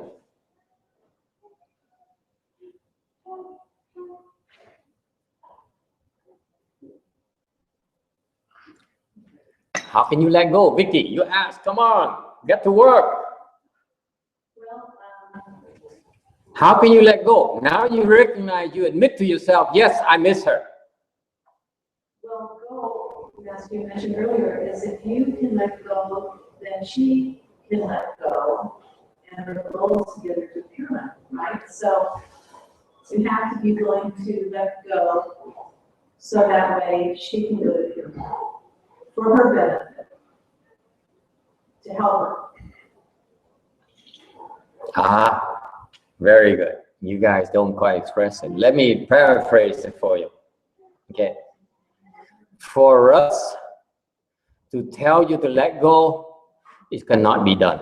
How can you let go? Vicky, you ask, come on, get to work. How can you let go? Now you recognize, you admit to yourself, yes, I miss her. Well, go, as you mentioned earlier, is if you can let go, then she can let go, and her goals together to pure, right? So you have to be willing to let go, so that way she can go to pure for her benefit, to help her. Very good. You guys don't quite express it. Let me paraphrase it for you. Okay. For us to tell you to let go, it cannot be done.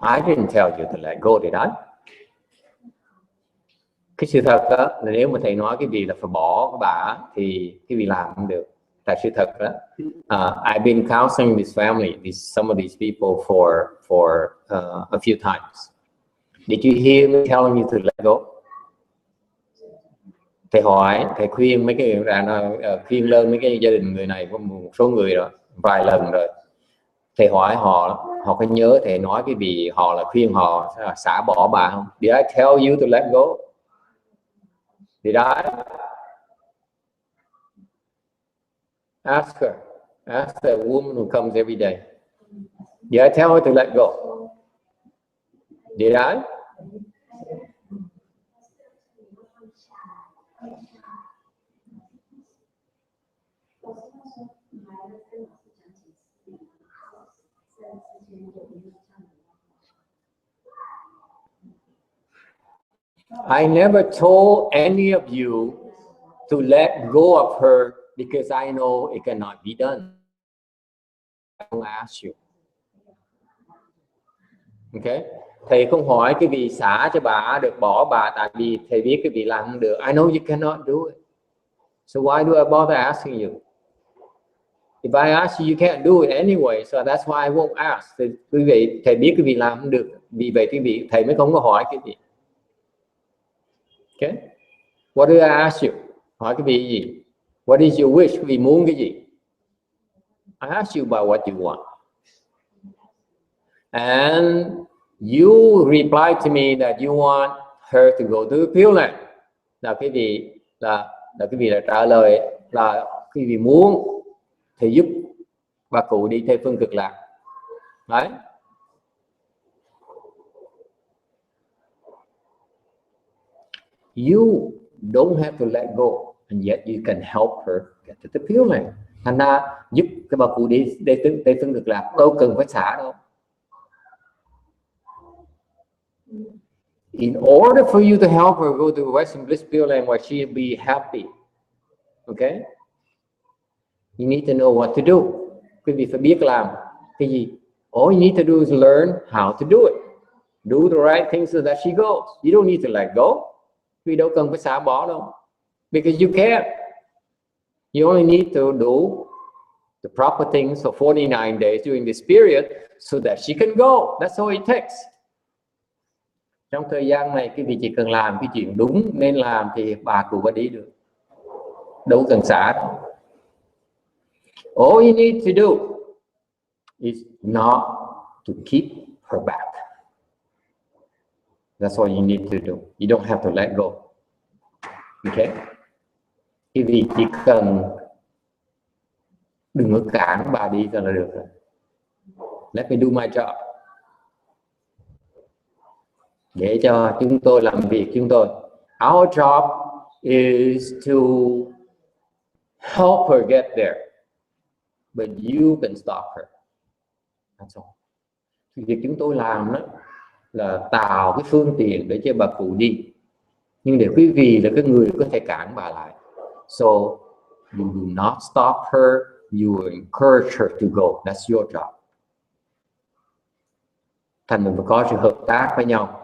I didn't tell you to let go, did I? Cái sự thật đó, là nếu mà thầy nói cái gì là phải bỏ cái bà thì cái gì làm không được. Tại sự thật đó, I've been counseling this family, some of these people for a few times. Did you hear me telling you to let go? Thầy hỏi, thầy khuyên mấy cái khuyên lên mấy cái gia đình người này có một số người rồi, vài lần rồi. Thầy hỏi họ có nhớ thầy nói cái gì họ là khuyên họ xả bỏ bà không? Did I tell you to let go? Did I? Ask her. Ask the woman who comes every day. Did I tell her to let go? Did I? I never told any of you to let go of her because I know it cannot be done. I don't ask you. Okay? Thầy không hỏi cái vị xả cho bà được bỏ bà tại vì thầy biết cái vị làm không được. I know you cannot do it. So why do I bother asking you? If I ask you, you can't do it anyway. So that's why I won't ask. Thì quý vị, thầy biết cái vị làm không được. Vì vậy quý vị, thầy mới không có hỏi cái vị. Okay? What do I ask you? Hỏi cái vị gì? What is your wish? Quý vị muốn cái gì? I ask you about what you want. And you reply to me that you want her to go to the Pure Land. Là cái vị là trả lời là cái vị muốn thì giúp bà cụ đi theo phương cực lạc. Đấy. You don't have to let go, and yet you can help her get to the Pure Land. Thành ra giúp cái bà cụ đi theo phương cực lạc, đâu cần phải xả đâu. In order for you to help her go to Western Bliss Pure Land where she'll be happy, okay? You need to know what to do. Quý vị phải biết làm cái gì. All you need to do is learn how to do it. Do the right thing so that she goes. You don't need to let go. Quý vị đâu cần phải xả bỏ đâu. Because you can't. You only need to do the proper things for 49 days during this period so that she can go. That's all it takes. Trong thời gian này, quý vị chỉ cần làm cái chuyện đúng nên làm thì bà cụ đi được. Đâu cần xả đâu. All you need to do is not to keep her back. That's all you need to do. You don't have to let go. Okay? Cái gì chỉ cần đừng có cản bà đi cho là được rồi. Let me do my job. Để cho chúng tôi làm việc chúng tôi. Our job is to help her get there, but you can stop her. That's all. Việc chúng tôi làm đó là tạo cái phương tiện để cho bà cụ đi, nhưng để quý vị là cái người có thể cản bà lại. So you do not stop her, you encourage her to go. That's your job. Thành mình phải có sự hợp tác với nhau.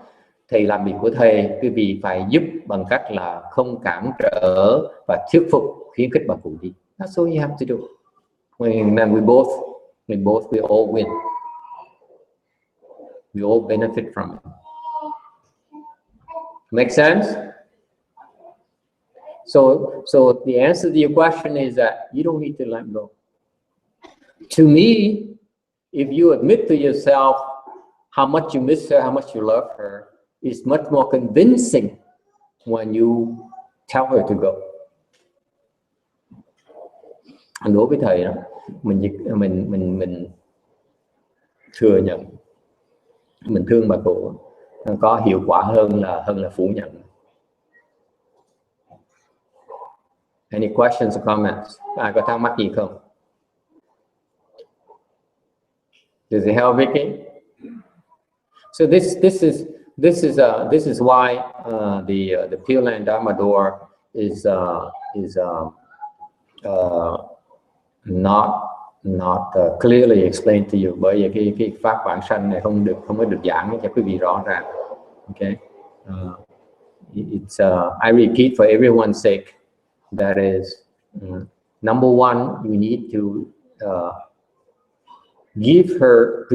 Thầy làm việc của thầy, quý vị phải giúp bằng cách là không cản trở và thuyết phục, khuyến khích bà cụ đi. That's all you have to do. And then we all win. We all benefit from it. Make sense? So the answer to your question is that you don't need to let go. To me, if you admit to yourself how much you miss her, how much you love her, it's much more convincing when you tell her to go. Đối với thầy đó, mình thừa nhận mình thương bà cụ có hiệu quả hơn là phủ nhận. Any questions or comments? Ai có thắc mắc gì không? Does it help, Vicky? So this is why the Pure Land Dharma door is not clearly explained to you. Bởi vì cái pháp bản sanh này không có được giảng cho quý vị rõ ràng. Okay, I repeat for everyone's sake. That is, number one, you need to give her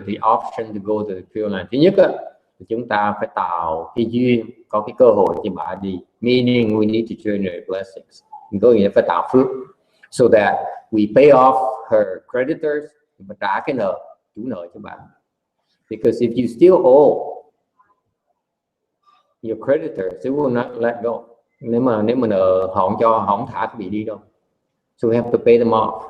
the option to go to the Pure Land. Thứ nhất là chúng ta phải tạo cái duyên, có cái cơ hội cho bà đi. Meaning we need to generate blessings. Có nghĩa phải tạo phước, so that we pay off her creditors, và trả cái nợ, chủ nợ cho bà. Because if you still owe your creditors, they will not let go. Nếu mà nợ họ không thả cái bị đi đâu. So we have to pay them off.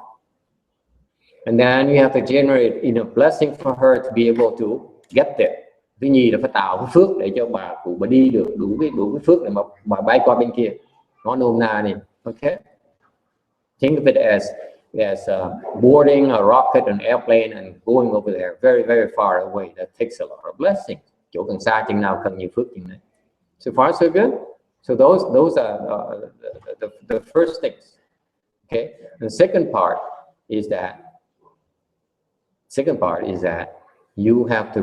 And then you have to generate enough blessing for her to be able to get there. Thứ nhì là phải tạo cái phước để cho bà cụ bà đi được, đủ cái phước để mà bà bay qua bên kia. Nói nôm na đi. Okay. Think of it as boarding a rocket, an airplane, and going over there very, very far away. That takes a lot of blessing. Chỗ càng xa chừng nào cần nhiều phước chừng này. So far, so good. So those are the first things. Okay. The second part is that you have to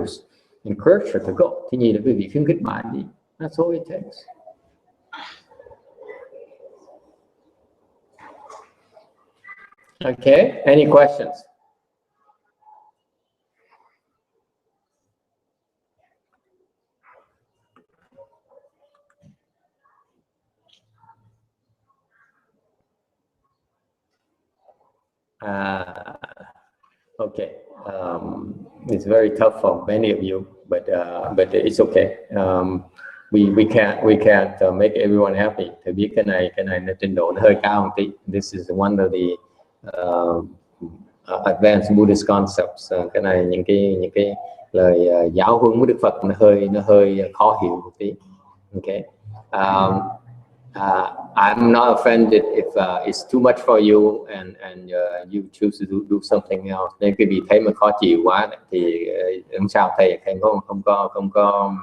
encourage her to go. Thứ nhì là quý vị khuyến khích bà đi. That's all it takes. Okay, any questions? Okay, it's very tough for many of you, but it's okay. We can't make everyone happy. Thì biết cái này nó trình độ nó hơi cao một tí. This is one of the advanced Buddhist concepts. Cái này những cái lời giáo huấn của Đức Phật nó hơi khó hiểu một tí. Okay. I'm not offended if it's too much for you and you choose to do something else. Nếu quý vị thấy mà khó chịu quá thì không sao, thầy không có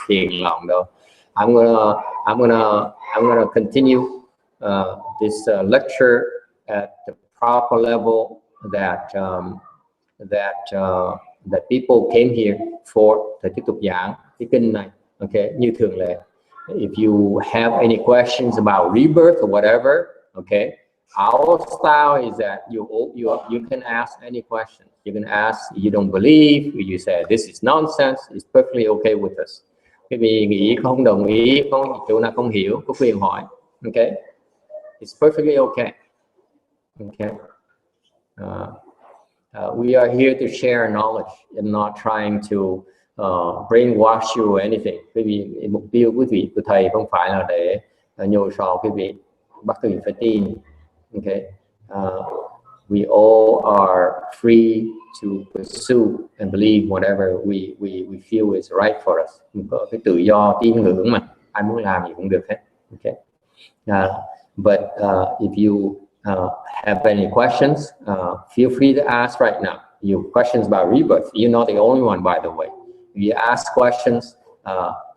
phiền lòng đâu. I'm gonna continue this lecture at the proper level that people came here for. Thầy tiếp tục giảng cái kinh này. Okay, như thường lệ. If you have any questions about rebirth or whatever, okay, our style is that you can ask any question. You can ask, you don't believe, you say this is nonsense, it's perfectly okay with us. Cái vì nghĩ không đồng ý, có chỗ nào không hiểu, có quyền hỏi. Okay, it's perfectly okay. Okay, we are here to share knowledge and not trying to brainwash you or anything. Quý vị, mục tiêu quý vị của thầy không phải là để nhồi sọ quý vị, bắt quý vị phải tin. Okay, we all are free to pursue and believe whatever we feel is right for us. Mình có cái tự do tín ngưỡng mà, ai muốn làm gì cũng được hết. Okay, but if you have any questions, feel free to ask right now. You questions about rebirth. You're not the only one, by the way. If you ask questions,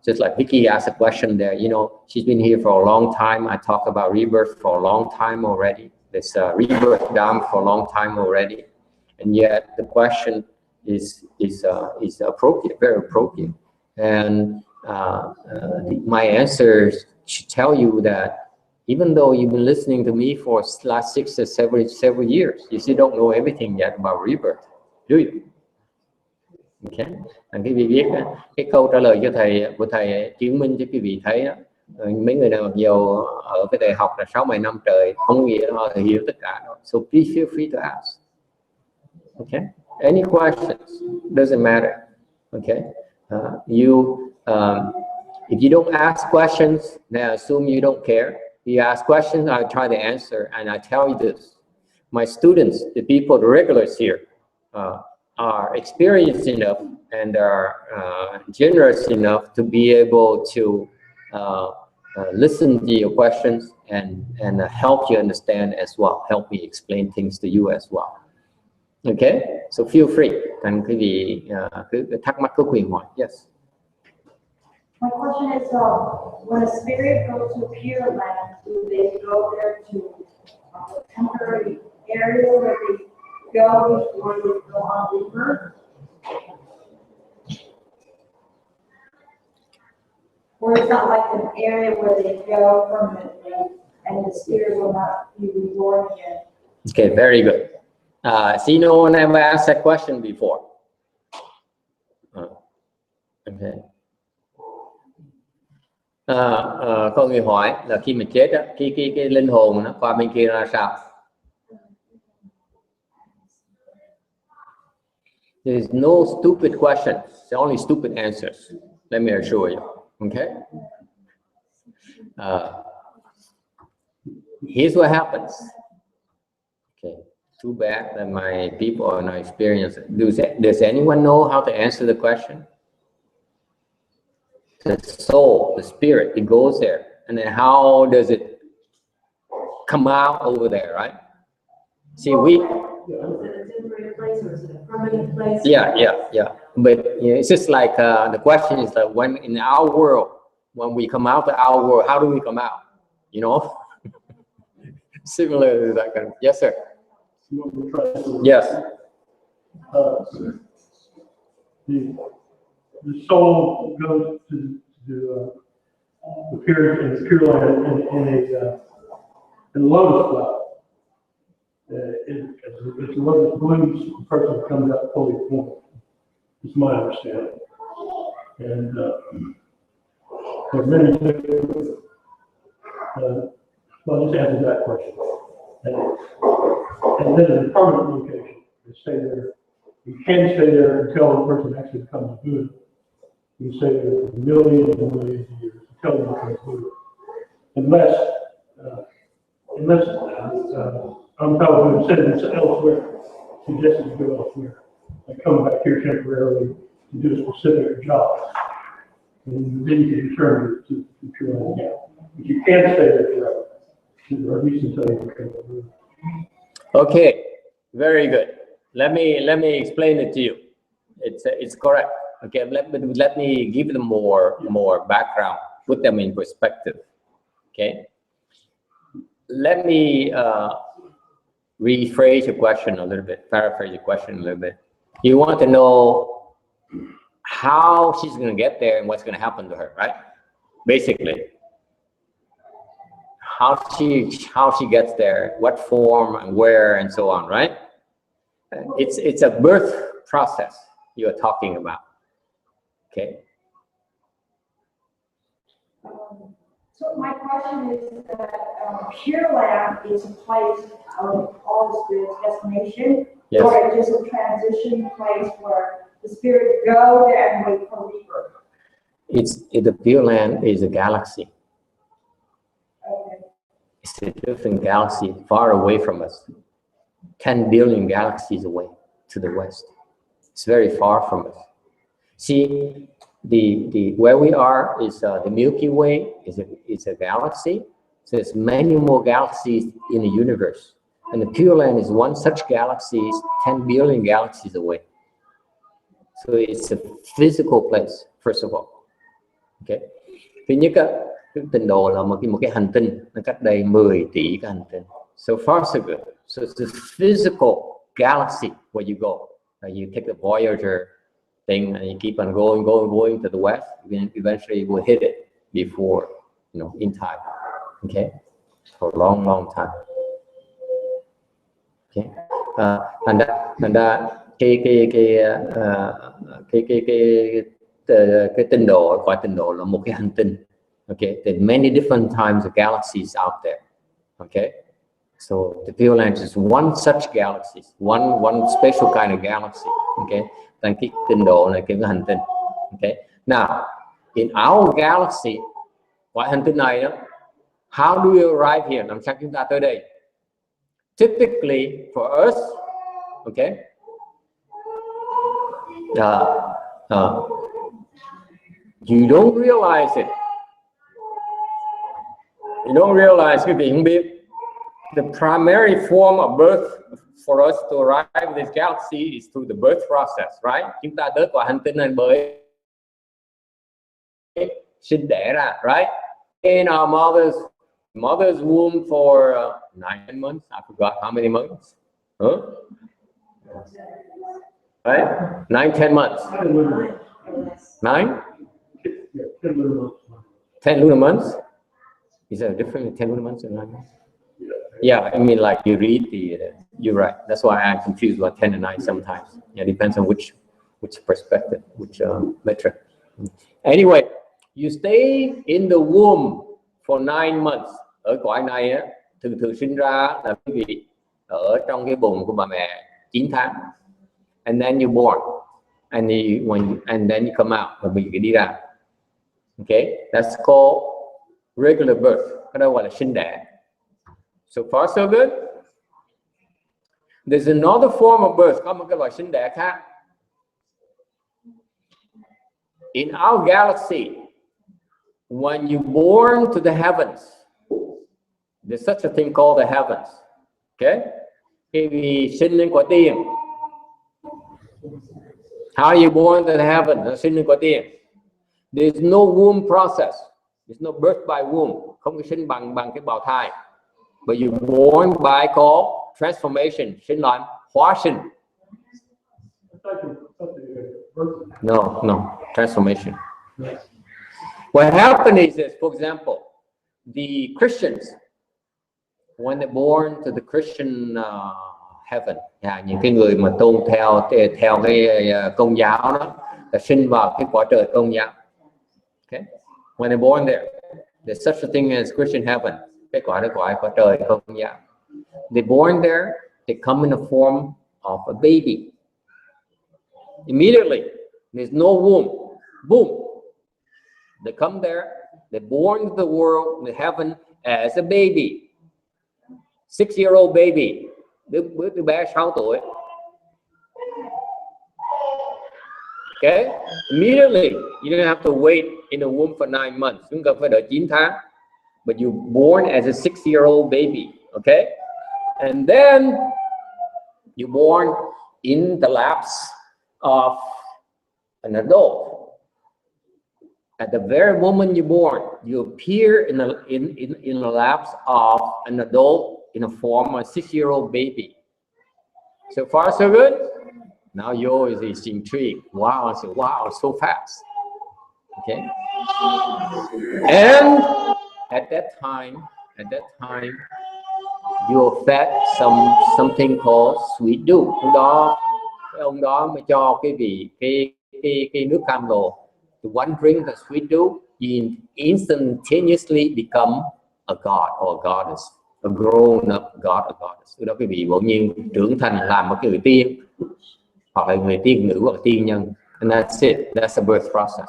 just like Vicky asked a question there, you know, she's been here for a long time. I talked about rebirth for a long time already. This rebirth Dharma for a long time already, and yet the question is appropriate, very appropriate. And my answers should tell you that even though you've been listening to me for last 6 or 7 years, you still don't know everything yet about rebirth, do you? Okay. Quý vị biết cái câu trả lời của thầy chứng minh cho quý vị thấy đó, mấy người nào nhiều ở cái đại học là 6-7 năm trời không nghĩa là họ hiểu tất cả đâu. So please feel free to ask. Okay. Any questions? Doesn't matter. Okay. If you don't ask questions, then I assume you don't care. You ask questions, I try to answer, and I tell you this: my students, the people, the regulars here, are experienced enough and are generous enough to be able to listen to your questions and help you understand as well, help me explain things to you as well. Okay, so feel free. Thành quý vị cứ thắc mắc, có quyền hỏi. Yes. My question is, when a spirit goes to Pure Land, do they go there to a temporary area where they go before they go on rebirth? Or it's not like an area where they go permanently and the spirit will not be reborn again? Okay, very good. See, no one ever asked that question before. Okay. Có người hỏi là khi mình chết á, cái linh hồn nó qua bên kia ra sao? There is no stupid questions, there are only stupid answers. Let me assure you. Okay. Here's what happens. Okay. Too bad that my people are not experienced. Does anyone know how to answer the question? The soul, the spirit, it goes there, and then how does it come out over there, right? See, we. Is it a temporary place or is it a permanent place? Yeah. But you know, it's just like the question is that when in our world, when we come out of our world, how do we come out? You know, similar to that kind of. Yes, sir. Yes. The soul goes to the Pure Land in a lotus flower. It's a lotus bloom, the person comes out fully formed. It's my understanding. And there are many different. I'll just answer that question. And then in a permanent location, you stay there. You can stay there until the person actually becomes Buddha. You stay there for millions and millions of years until you become Buddha. Unless I'm probably sending this elsewhere, suggested to go elsewhere. I come back here temporarily to do a specific job. And then you can return to Pure Land again. But you can't stay there forever, or at least until you become Buddha. Okay, very good. Let me explain it to you. It's correct. Okay, let me give them more background, put them in perspective. Okay, let me rephrase your question a little bit, paraphrase your question a little bit. You want to know how she's going to get there and what's going to happen to her, right? Basically, how she gets there, what form and where and so on, right? It's a birth process you are talking about. Okay. So my question is that Pure Land is a place of all the spirits' destination, Yes. or it's just a transition place where the spirit go there and wait for rebirth? The Pure Land is a galaxy. Okay. It's a different galaxy far away from us. 10 billion galaxies away to the west. It's very far from us. See, the where we are is the Milky Way is a galaxy. So there's many more galaxies in the universe. And the Pure Land is one such galaxy, 10 billion galaxies away. So it's a physical place, first of all. Okay. Thứ nhất á, cái tịnh độ là một cái hành tinh nó cách đây 10 tỷ cái hành tinh. So far so good. So it's a physical galaxy where you go. You take the Voyager thing and you keep on going to the west. Then eventually you will hit it before, in time. Okay, for a long time. Okay, and cái tinh độ gọi tinh độ là một cái hành tinh. Okay, there are many different types of galaxies out there. Okay, so the Pure Land is one such galaxy, one special kind of galaxy. Okay, thành cái tinh độ này cái hành tinh. Okay, now in our galaxy, gọi hành tinh này đó, how do you arrive here? Làm sao chúng ta tới đây? Typically for us, okay, you don't realize it. You don't realize, quý vị không biết, the primary form of birth for us to arrive in this galaxy is through the birth process, right? Chúng ta tới quả hành tinh này bởi sinh đẻ ra, right? In our mother's womb for 9 months. I forgot how many months. Huh? Right? 9-10 months. 9? 10 lunar months. Is there a difference in 10 lunar months and 9 months? Yeah, I mean, like you read you're right. That's why I'm confused about 10 and 9 sometimes. Yeah, it depends on which perspective, which metric. Anyway, you stay in the womb for 9 months. Ở cõi này á, thường sinh ra là quý vị ở trong cái bụng của bà mẹ 9 tháng. And then you born. And then you come out và mình đi ra. Okay, that's called regular birth. Cái đó gọi là sinh đẻ. So far so good. There's another form of birth. Có một cái loại sinh đẻ khác. In our galaxy, when you born to the heavens, there's such a thing called the heavens. Okay? Khi vì sinh lên quả tiên. How are you born to the heavens? Sinh lên quả tiên. There's no womb process. There's no birth by womb. Không có sinh bằng cái bào thai. But you're born by called transformation. Sinh làm hóa sinh. No, transformation. What happened is this, for example, the Christians, when they're born to the Christian heaven, những cái người mà tôn theo cái công giáo đó, là sinh vào cái quả trời công giáo. Okay, when they're born there, there's such a thing as Christian heaven. Cái quả đó gọi quả trời công giáo. They're born there. They come in the form of a baby. Immediately, there's no womb. Boom. They come there. They're born to the world, the heaven, as a baby. 6-year-old baby. Đứa bé 6 tuổi. Okay? Immediately, you don't have to wait in the womb for 9 months. Chúng ta phải đợi 9 tháng. But you're born as a 6-year-old baby. Okay? And then you're born in the laps of an adult. At the very moment you're born, you appear in the laps of an adult in a form of a 6-year-old baby. So far, so good. Now yours is intrigued. Wow, I say, wow, so fast. Okay. And at that time, you're fed something called sweet dew. Ông đó mới cho cái nước cam lồ. The one drink the sweet dew, you instantaneously become a god or a goddess, a grown up god or goddess. Đó quý vị bỗng nhiên trưởng thành làm một cái người tiên. hoặc là người tiên nữ hoặc là tiên nhân, and that's it. That's a birth process.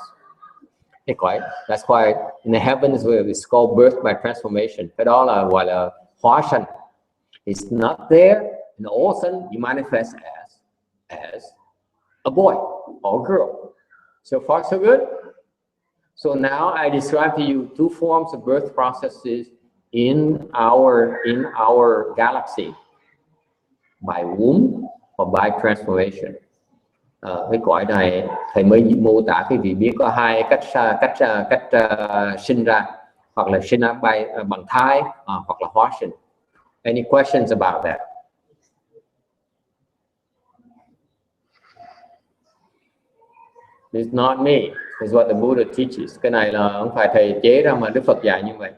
Cái cõi, that's why in the heavens it's called birth by transformation. Cái đó là gọi là hóa sanh. It's not there, and all of a sudden you manifest as a boy or a girl. So far, so good. So now I describe to you two forms of birth processes in our galaxy, by womb or by transformation. Cái cõi này thầy mới mô tả cái vị biết có hai cách sinh ra, hoặc là sinh ra bằng thai, hoặc là hóa sinh. Any questions about that? It's not me. It's what the Buddha teaches. Cái này là không phải thầy chế ra mà Đức Phật dạy như vậy.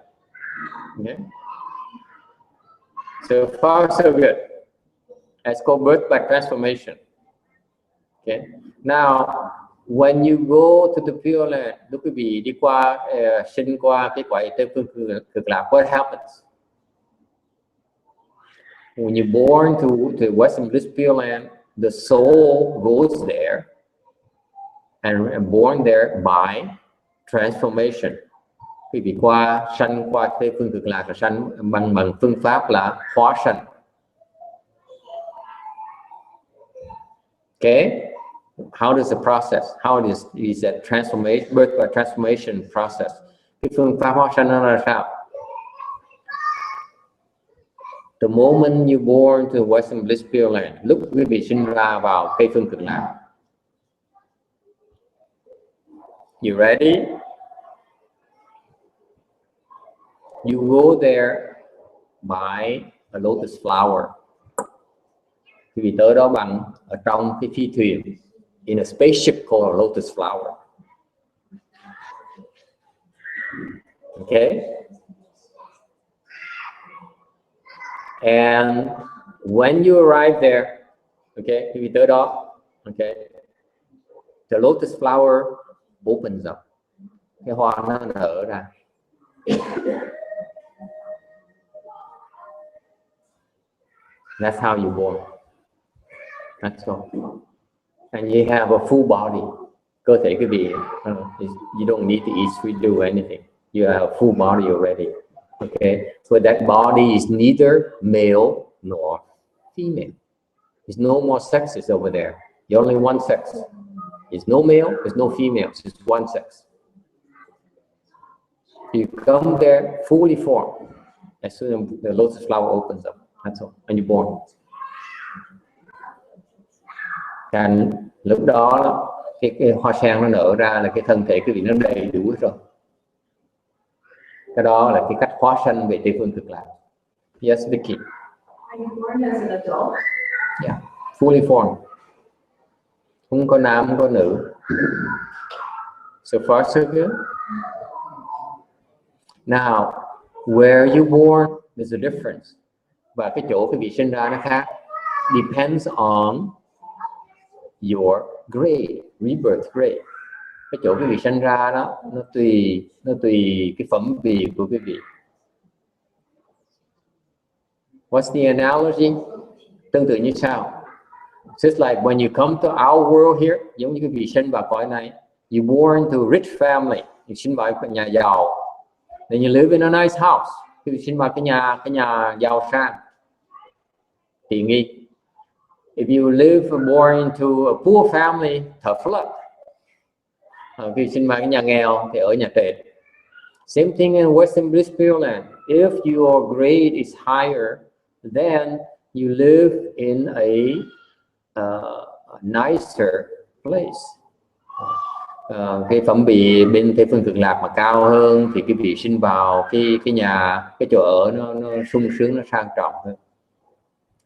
Okay. So far, so good. It's called birth by transformation. Okay. Now, when you go to the Pure Land, lúc quý vị đi qua sinh qua cái cõi Tây Phương Cực Lạc, what happens? When you're born to the Western Bliss Pure Land, the soul goes there and born there by transformation. Quý vị sanh qua Tây Phương Cực Lạc là sanh bằng phương pháp là hóa sanh. Okay. How does the process? How is that transformation, birth by transformation process? Cái phương pháp hóa sanh nó là sao? The moment you born to Western Bliss Pure Land, lúc quý vị sinh ra vào Tây Phương Cực Lạc. You ready? You go there by a lotus flower. Quý vị tới đó bằng ở trong cái phi thuyền, in a spaceship called a lotus flower. Okay. And when you arrive there, okay, quý vị tới đó, okay, the lotus flower opens up. Cái hoa nó nở ra. That's how you born. That's all. And you have a full body. Cơ thể quý vị, you don't need to eat, we do anything. You have a full body already. Okay, so that body is neither male nor female. There's no more sexes over there. There's only one sex. There's no male, there's no female, it's just one sex. You come there fully formed as soon as the lotus flower opens up. That's all, and you're born. And lúc đó cái hoa sen nó nở ra là cái thân thể quý vị nó đầy đủ rồi. Cái đó là cái cách hóa sanh về Tây Phương Cực Lạc. Yes, Vicky. Are you born as an adult? Yeah, fully formed. Không có nam, không có nữ. So far, so good. Now, where you born, there's a difference. Và cái chỗ quý vị sinh ra nó khác. Depends on your grade, rebirth grade. Cái chỗ quý vị sinh ra đó, nó tùy cái phẩm vị của quý vị. What's the analogy? Tương tự như sao? Just like when you come to our world here, giống như quý vị sinh vào cõi này, you born to a rich family, you sinh vào nhà giàu, then you live in a nice house, quý vị sinh vào cái nhà giàu sang, tiện nghi. If you live born into a poor family, tough luck. Khi sinh vào cái nhà nghèo thì ở nhà trệt. Same thing in Western Bliss Pure Land. If your grade is higher, then you live in a nicer place. Cái phẩm vị bên Tây Phương Cực Lạc mà cao hơn thì cái vị sinh vào cái nhà, cái chỗ ở nó sung sướng, nó sang trọng hơn.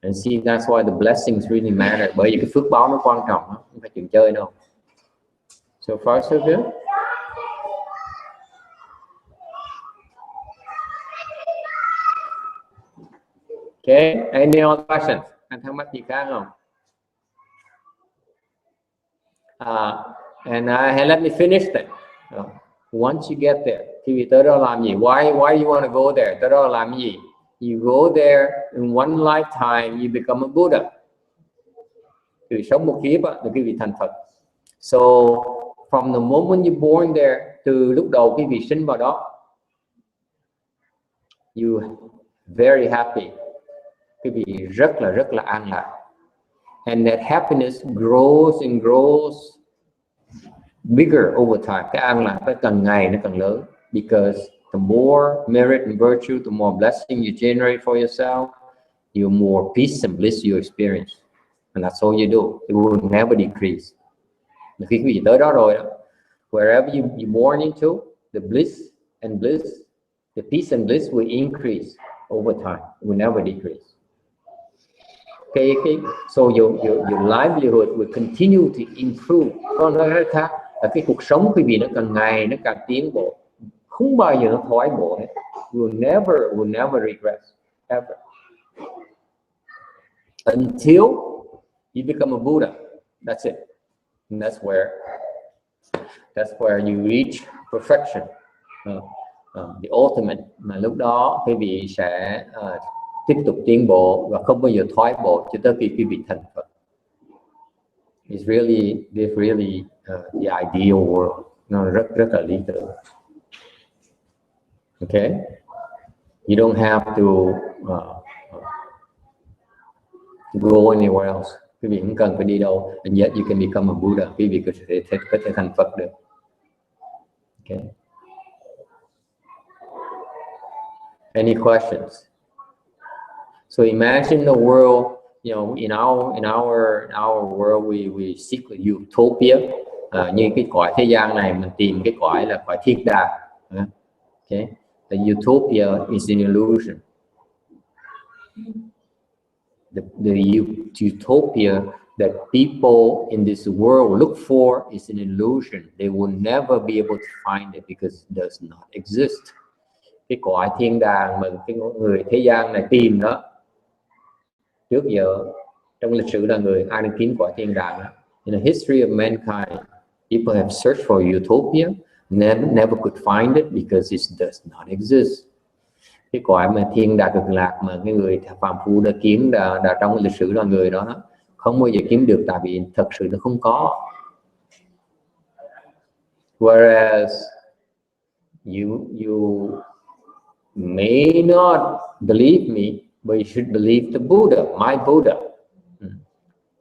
And see, that's why the blessings really matter. Bởi vì cái phước báo nó quan trọng, không phải chuyện chơi đâu. So far, so good. Okay, any other questions? Anh thắc mắc gì khác không? And let me finish that. Once you get there, thì tới đó làm gì? Why you want to go there? Tới đó làm gì? You go there in one lifetime, you become a Buddha. quý vị sống một kiếp á, là quý vị thành Phật. So from the moment you born there, từ lúc đầu quý vị sinh vào đó, you very happy, quý vị rất là an lạc, and that happiness grows and grows bigger over time. Cái an lạc nó càng ngày nó càng lớn, because the more merit and virtue, the more blessing you generate for yourself, the more peace and bliss you experience, and that's all you do. It will never decrease. Khi quý vị tới đó rồi, wherever you born into, the bliss, the peace and bliss will increase over time. It will never decrease. So your livelihood will continue to improve. Còn nói cách khác là cái cuộc sống quý vị nó càng ngày nó càng tiến bộ, không bao giờ nó thoái bộ hết. You will never regress ever until you become a Buddha. That's it. And that's where you reach perfection, the ultimate. Mà lúc đó quý vị sẽ tiếp tục tiến bộ và không bao giờ thoái bộ cho tới khi quý vị thành Phật. It's really the ideal world. Nó rất là lý tưởng. Okay, you don't have to go anywhere else. Quý vị không cần phải đi đâu, and yet you can become a Buddha. Quý vị có thể thành Phật được. Okay. Any questions? So imagine the world, you know, in our world we seek utopia. Như cái cõi thế gian này mình tìm cái cõi là cõi thiên đàng. Okay. The utopia is an illusion. The utopia that people in this world look for is an illusion. They will never be able to find it because it does not exist. Cái cõi thiên đàng mà cái người thế gian này tìm đó, trước giờ trong lịch sử là ai đang kiếm cõi thiên đàng đó. In the history of mankind, people have searched for utopia, never could find it because it does not exist. Cái cõi mà thiên đàng cực lạc mà cái người phàm phu đã kiếm đã trong lịch sử là người đó không bao giờ kiếm được, tại vì thật sự nó không có. Whereas you may not believe me, but you should believe the Buddha, my Buddha.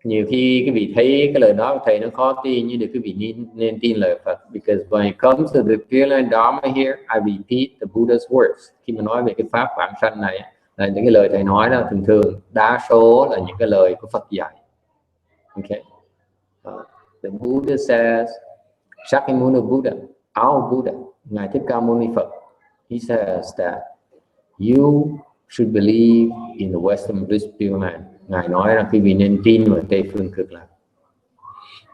Nhiều khi cái vị thấy cái lời nói của thầy nó khó tin, nhưng được cái vị nên tin lời Phật. Because when it comes to the Pure Land Dharma here, I repeat the Buddha's words. Khi mà nói về cái pháp vãng sanh này, là những cái lời thầy nói là thường đa số là những cái lời của Phật dạy. Okay. The Buddha says, Shakyamuni Buddha, our Buddha, Ngài Thích Ca Mâu Ni Phật, he says that you should believe in the Western Bliss Pure Land. Ngài nói rằng quý vị nên tin vào Tây Phương Cực Lạc,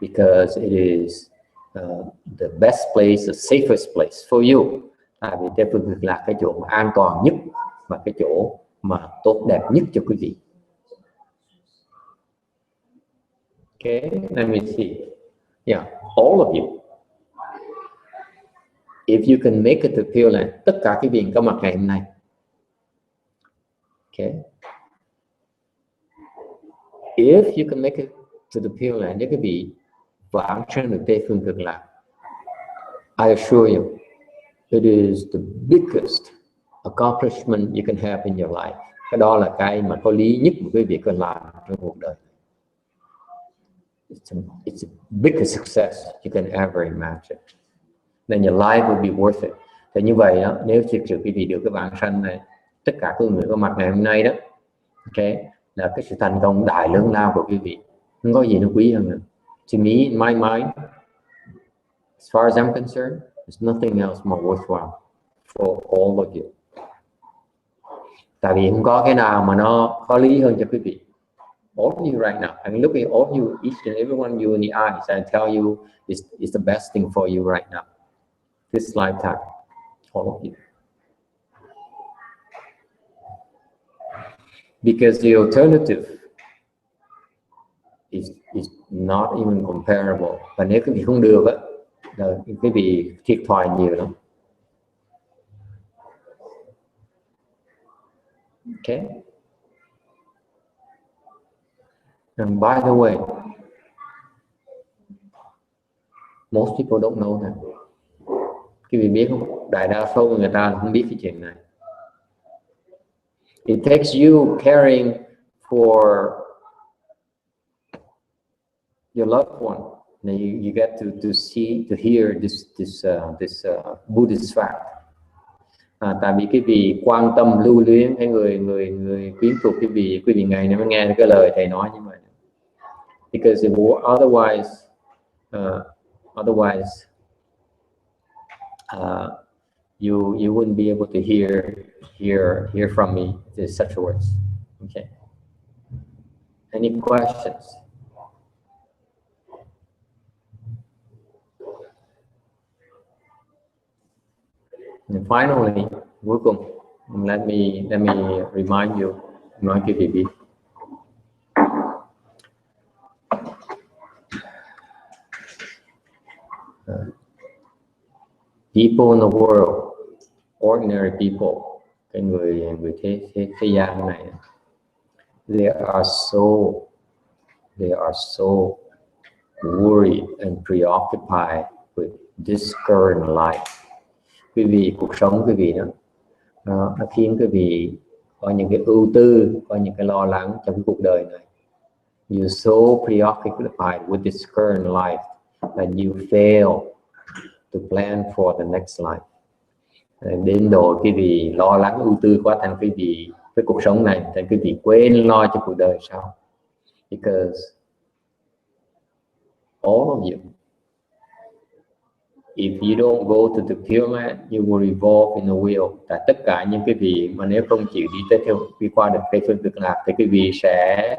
because it is the best place, the safest place for you. Tại vì Tây Phương Cực Lạc cái chỗ an toàn nhất và cái chỗ mà tốt đẹp nhất cho quý vị. Okay, let me see. Yeah, all of you. If you can make it to Pure Land, tất cả quý vị có mặt ngày hôm nay. Okay. If you can make it to the Pure Land, nếu quý vị vãng sanh được Tây Phương Cực Lạc, I assure you, it is the biggest accomplishment you can have in your life. Cái đó là cái mà có lý nhất mà quý vị cần làm trong cuộc đời. It's the biggest success you can ever imagine. Then your life will be worth it. Thì như vậy đó, nếu thực sự quý vị được cái vãng sanh này, tất cả các người có mặt ngày hôm nay đó, okay, là cái sự thành công đại lớn lao của quý vị. Không có gì nó quý hơn nữa. To me, in my mind, as far as I'm concerned, there's nothing else more worthwhile for all of you. Tại vì không có cái nào mà nó có lý hơn cho quý vị. All of you right now, I mean, look at all of you, each and every one of you in the eyes, and tell you it's the best thing for you right now, this lifetime, all of you. Because the alternative is not even comparable. Và nếu quý vị không được á, là quý vị thiệt thòi nhiều lắm. Okay. And by the way, Most people don't know that. Quý vị biết không? Đại đa số người ta không biết cái chuyện này. It takes you caring for your loved one. Now you get to see, to hear this Buddhist fact. Tại vì quý vị quan tâm lưu luyến cái người quyến thuộc quý vị ngày nay mới nghe cái lời thầy nói như vậy. Because otherwise you wouldn't be able to hear from me such words. Okay. Any questions? And finally, cuối cùng, let me remind you, nói quý vị biết. People in the world, ordinary people, cái người thế gian này, they are so worried and preoccupied with this current life. Quý vị, cuộc sống quý vị đó, nó khiến quý vị có những cái ưu tư, có những cái lo lắng trong cái cuộc đời này. You're so preoccupied with this current life that you fail to plan for the next life. Đến độ quý vị lo lắng ưu tư quá thành quý vị với cuộc sống này, thành quý vị quên lo cho cuộc đời sau. Because all of you, if you don't go to the Pure Land, you will revolve in the wheel. Tại tất cả những cái vị mà nếu không chịu đi tới theo đi qua được cái phương cực lạc thì quý vị sẽ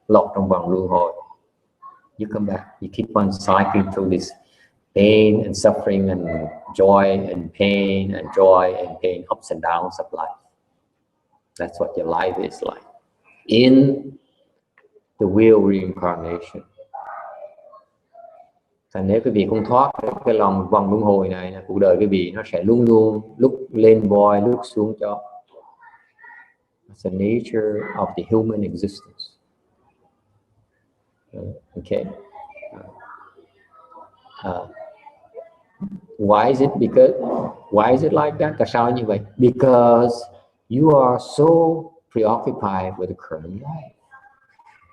lọt trong vòng luân hồi. You come back, you keep on cycling through this pain and suffering and joy and pain and joy and pain, ups and downs of life. That's what your life is like in the wheel reincarnation. Thành nếu quý vị không thoát cái lòng vòng luân hồi này, cuộc đời quý vị nó sẽ luôn luôn lúc lên voi lúc xuống chó. It's the nature of the human existence. Okay. Why is it like that? Tại sao như vậy? Because you are so preoccupied with the current life.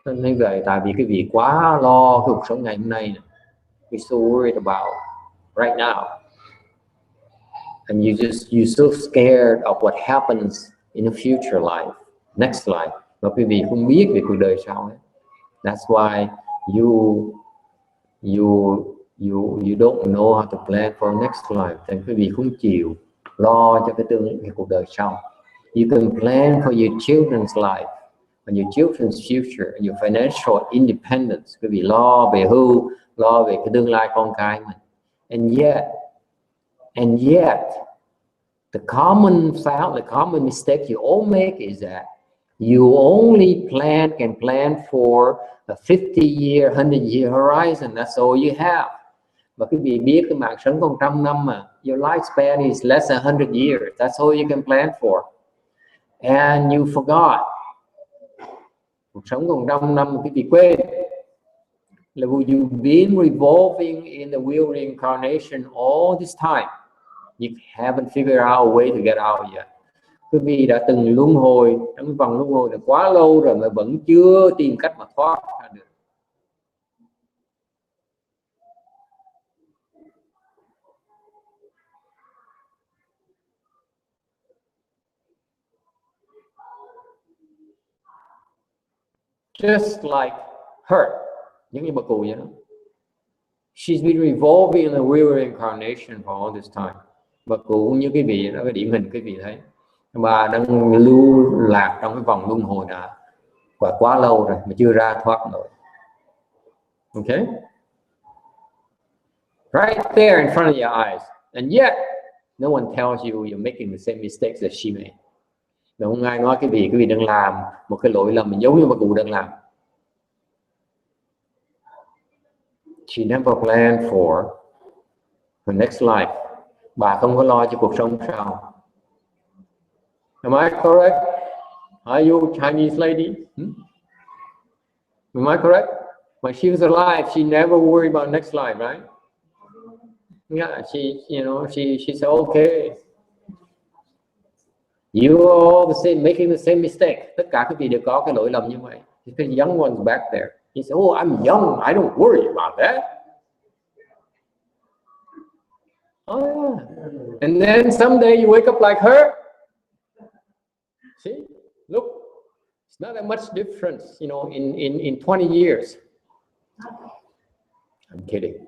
Nên vậy, tại vì quý vị quá lo cuộc sống ngày hôm nay. We're so worried about right now, and you're so scared of what happens in the future life, next life. Mà quý vị không biết về cuộc đời sau ấy. That's why you don't know how to plan for next life. Thành quý vị không chịu lo cho cái cuộc đời sau. You can plan for your children's life and your children's future and your financial independence. Quý vị lo về hưu, lo về cái tương lai con cái mình. And yet the common mistake you all make is that you only can plan for a 50-year, 100-year horizon. That's all you have. Mà quý vị biết cái mạng sống còn 100 năm mà, your lifespan is less than 100 years. That's all you can plan for. And you forgot. Cuộc sống còn 100 năm mà quý vị quên. You've been revolving in the wheel reincarnation all this time. You haven't figured out a way to get out yet. Quý vị đã từng luân hồi trong vòng luân hồi đã quá lâu rồi mà vẫn chưa tìm cách mà thoát ra được. Just like her, giống như bà cụ vậy đó. She's been revolving in the wheel reincarnation for all this time. Bà cụ như cái vị đó, cái điển hình cái vị thấy. Bà đang lưu lạc trong cái vòng luân hồi đã quá lâu rồi mà chưa ra thoát nổi. Okay? Right there in front of your eyes. And yet, no one tells you you're making the same mistakes that she made. Mà không ai nói cái vị đang làm một cái lỗi lầm giống như bà cụ đang làm. She never planned for her next life. Bà không có lo cho cuộc sống sau. Am I correct? Are you a Chinese lady? Am I correct? When she was alive, she never worried about next life, right? Yeah, she said, okay. You all the same, making the same mistake. Tất cả các vị đều có cái lỗi lầm như vậy. The young one's back there. He said, oh, I'm young. I don't worry about that. Oh, yeah. And then someday you wake up like her. See, look, it's not that much difference, in 20 years. I'm kidding.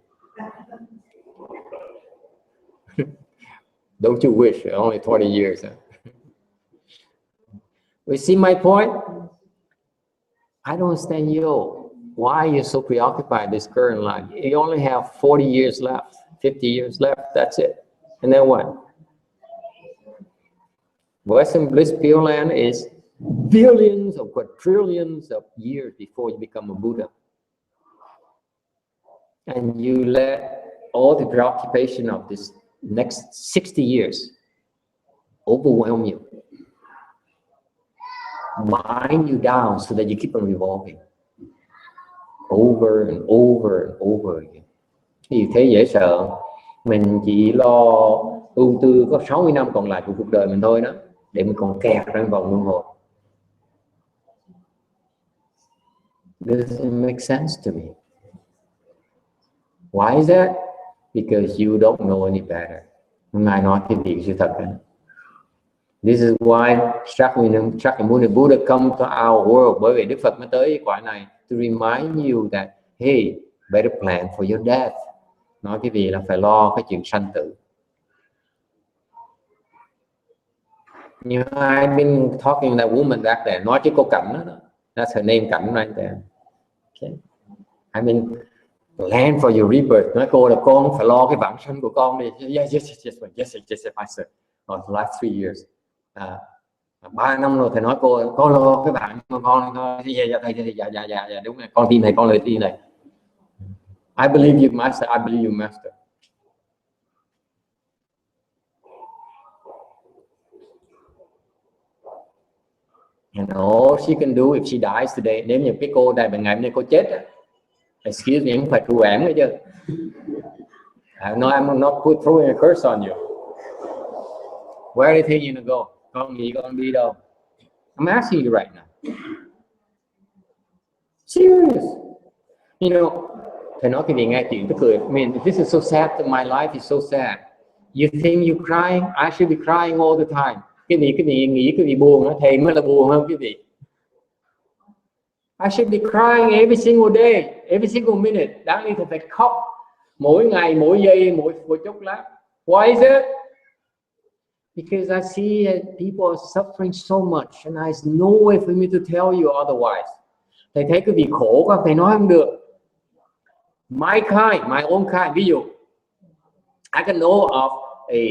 Don't you wish? Only 20 years. Huh? You see my point? I don't understand you. Why are you so preoccupied with this current life? You only have 40 years left, 50 years left. That's it. And then what? Western Bliss Pure Land is billions or quadrillions of years before you become a Buddha. And you let all the preoccupation of this next 60 years overwhelm you, bind you down so that you keep on revolving over and over and over again. Thì thế dễ sợ, mình chỉ lo ưu tư có 60 năm còn lại của cuộc đời mình thôi đó, để mình còn kẹt trong vòng luân hồi. Doesn't make sense to me. Why is that? Because you don't know any better. Ngài nói cái việc sự thật đó. This is why Shakyamuni Buddha come to our world. Bởi vì Đức Phật mới tới quả này to remind you that hey, better plan for your death. Nói cái gì là phải lo cái chuyện sanh tử. I've been talking that woman back there. Nói cái cô Cảnh đó. That's her name, Cảnh right there. Okay. I mean, plan for your rebirth. Nói cô là con phải lo cái vãng sanh của con đi. Yes, Pastor. For the last 3 years. 3 năm rồi thầy nói cô lo cái bạn của con thôi. Dạ đúng rồi, con tin thầy, con lời tin này. I believe you, Master. I believe you, Master. And all she can do if she dies today, nếu như cái cô này ngày hôm nay cô chết, excuse me, không phải tru ẻm nữa chứ. No, I'm not throwing a curse on you. Where do you think you're gonna go? Con nghĩ con đi đâu? I'm asking you right now. Serious. Thầy nói cái gì nghe chuyện tôi cười. I mean, this is so sad. My life is so sad. You think you're crying? I should be crying all the time. Cái gì nghĩ cái gì buồn á, thầy mới là buồn hơn cái gì. I should be crying every single day, every single minute. Đáng lý thầy phải khóc mỗi ngày, mỗi giây, mỗi chốc lát. Why is it? Because I see that people are suffering so much and there's no way for me to tell you otherwise. Thầy thấy cái việc khổ quá, thầy nói không được. My own kind. Ví dụ, I can know of a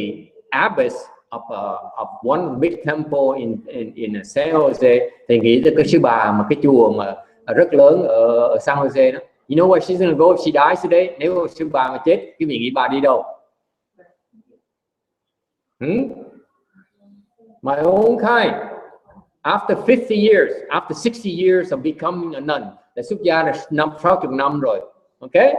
abbess of one big temple in San Jose. Thầy nghĩ tới cái sư bà mà cái chùa mà rất lớn ở San Jose đó. You know where she's gonna go if she dies today? Nếu sư bà mà chết, cái vị nghĩ bà đi đâu? My own kind. After 50 years, after 60 years of becoming a nun, đã xuất gia là 60 năm rồi. Okay?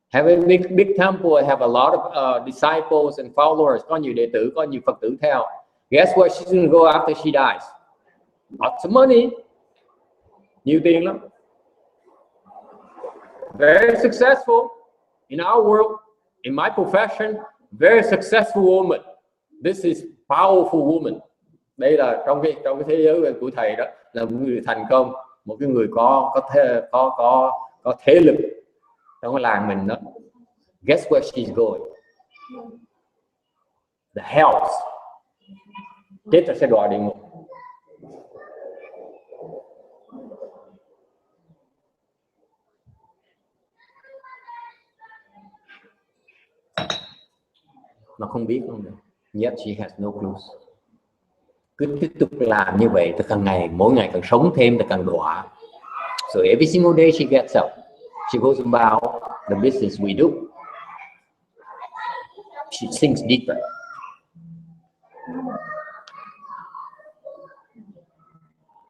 Have a big temple, have a lot of disciples and followers. Có nhiều đệ tử, có nhiều Phật tử theo. Guess what she's going to go after she dies? Lots of money. Nhiều tiền lắm. Very successful in our world, in my profession. Very successful woman. This is powerful woman. Đây là trong cái thế giới của thầy đó, là một người thành công, một cái người có thế lực trong cái làng mình đó. Guess where she's going? The hells. Chết rồi sẽ đọa địa ngục. Nó không biết luôn nữa. Yet she has no clues. Cứ tiếp tục làm như vậy, từ mỗi ngày càng sống thêm, từ càng đọa. So every single day she gets up, she goes about the business we do. She sinks deeper.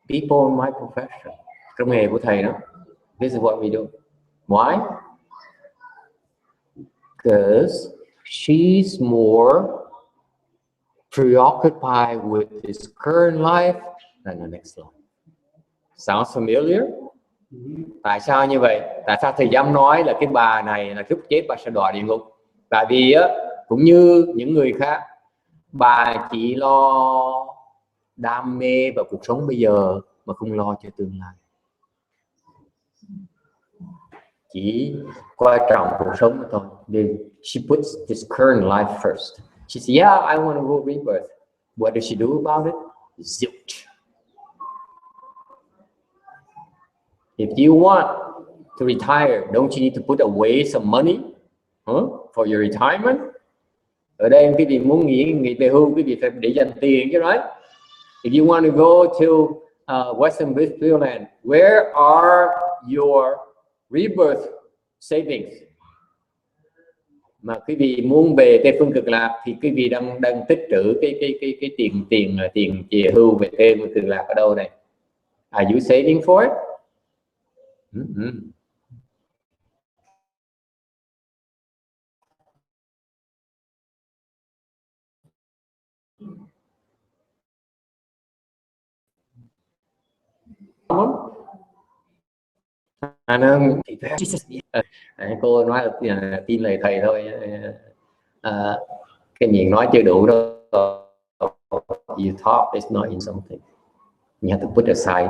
People in my profession, trong nghề của thầy đó, this is what we do. Why? Because she's more preoccupied with his current life than the next life. Sounds familiar? Tại sao như vậy? Tại sao thầy dám nói là cái bà này là lúc chết bà sẽ đọa địa ngục? Tại vì á, cũng như những người khác, bà chỉ lo đam mê vào cuộc sống bây giờ mà không lo cho tương lai. Chỉ quan trọng cuộc sống mà thôi. She puts this current life first. She says, yeah, I want to go rebirth. What does she do about it? Zilch. If you want to retire, don't you need to put away some money for your retirement? Ở đây quý vị muốn nghỉ về hưu, quý vị phải để dành tiền chứ, right? If you want to go to Western Brisbane, where are your rebirth savings? Mà quý vị muốn về Tây phương cực lạc thì quý vị đang tích trữ cái tiền về hưu về Tây phương cực lạc ở đâu này? Are you saving for it? Cô nói là tin lời thầy thôi. Cái miệng nói chưa đủ đâu. You thought it's not in something. You have to put aside.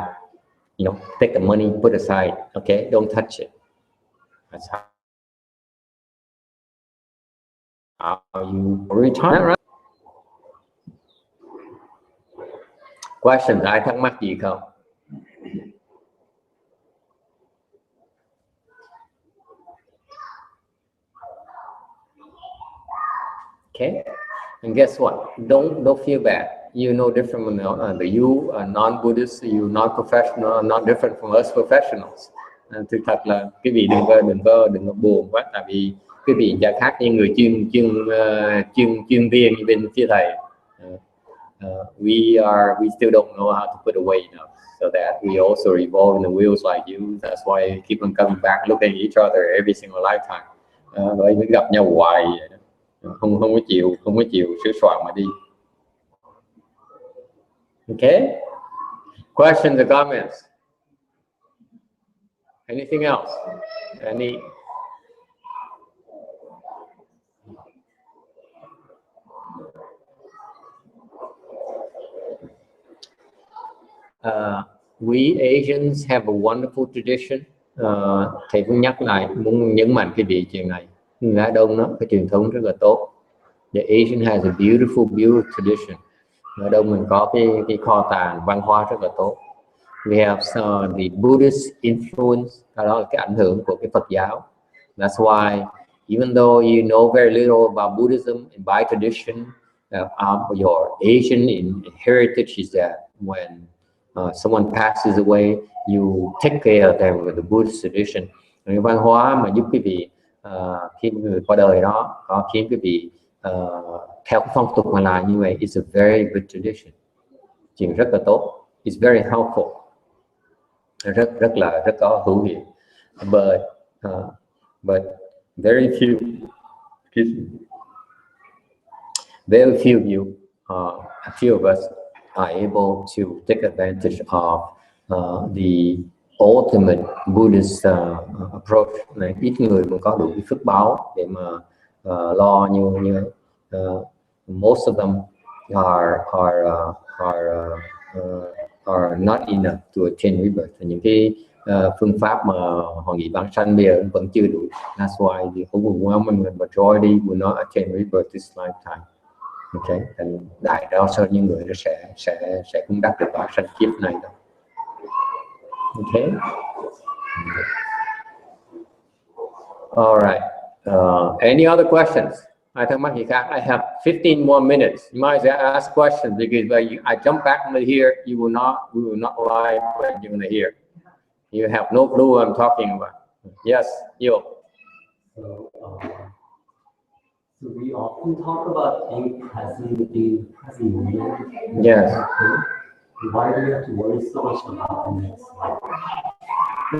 You know, take the money, put aside. Okay, don't touch it. That's how you retire, right? Question, ai thắc mắc gì không? Okay, and guess what? Don't feel bad. You know different from you non-Buddhist, you non-professional, not different from us professionals. Thực thật là quý vị đừng có buồn quá, tại vì quý vị chẳng khác như người chuyên viên như bên phía thầy. We still don't know how to put away enough, so that we also revolve in the wheels like you. That's why we keep on coming back, looking at each other every single lifetime. Rồi mới gặp nhau hoài, không có chịu sửa soạn mà đi. Okay. Questions or comments? Anything else? Any? We Asians have a wonderful tradition. Thầy cũng nhắc lại, muốn nhấn mạnh cái vị chuyện này. Người Á Đông nó cái truyền thống rất là tốt. The Asian has a beautiful tradition. Ở Đông mình có cái kho tàng văn hóa rất là tốt. We have the Buddhist influence, đó là cái ảnh hưởng của cái Phật giáo. That's why even though you know very little about Buddhism and by tradition, your Asian heritage is that when someone passes away, you take care of them with the Buddhist tradition. Cái văn hóa mà giúp quý vị khi người qua đời đó có khiến quý vị theo cái phong tục mà làm như vậy, it's a very good tradition. Chuyện rất là tốt. It's very helpful. Rất có hữu hiệu. But very few of you, a few of us are able to take advantage of the ultimate Buddhist approach. Này, ít người mà có đủ cái phước báo để mà lo như most of them are not enough to attain rebirth. Những cái phương pháp mà họ nghĩ bản sanh bây giờ vẫn chưa đủ. That's why the overwhelming majority will not attain rebirth this lifetime. Okay, and đại đa số những người nó sẽ không đắc được bản sanh kiếp này đâu. Okay. All right. Any other questions? I have 15 more minutes. You might ask questions because I jump back over here. We will not lie when you're gonna hear. You have no clue what I'm talking about. Yes, you. So we often talk about being present moment. Yes. Why do you have to worry so much about the next life?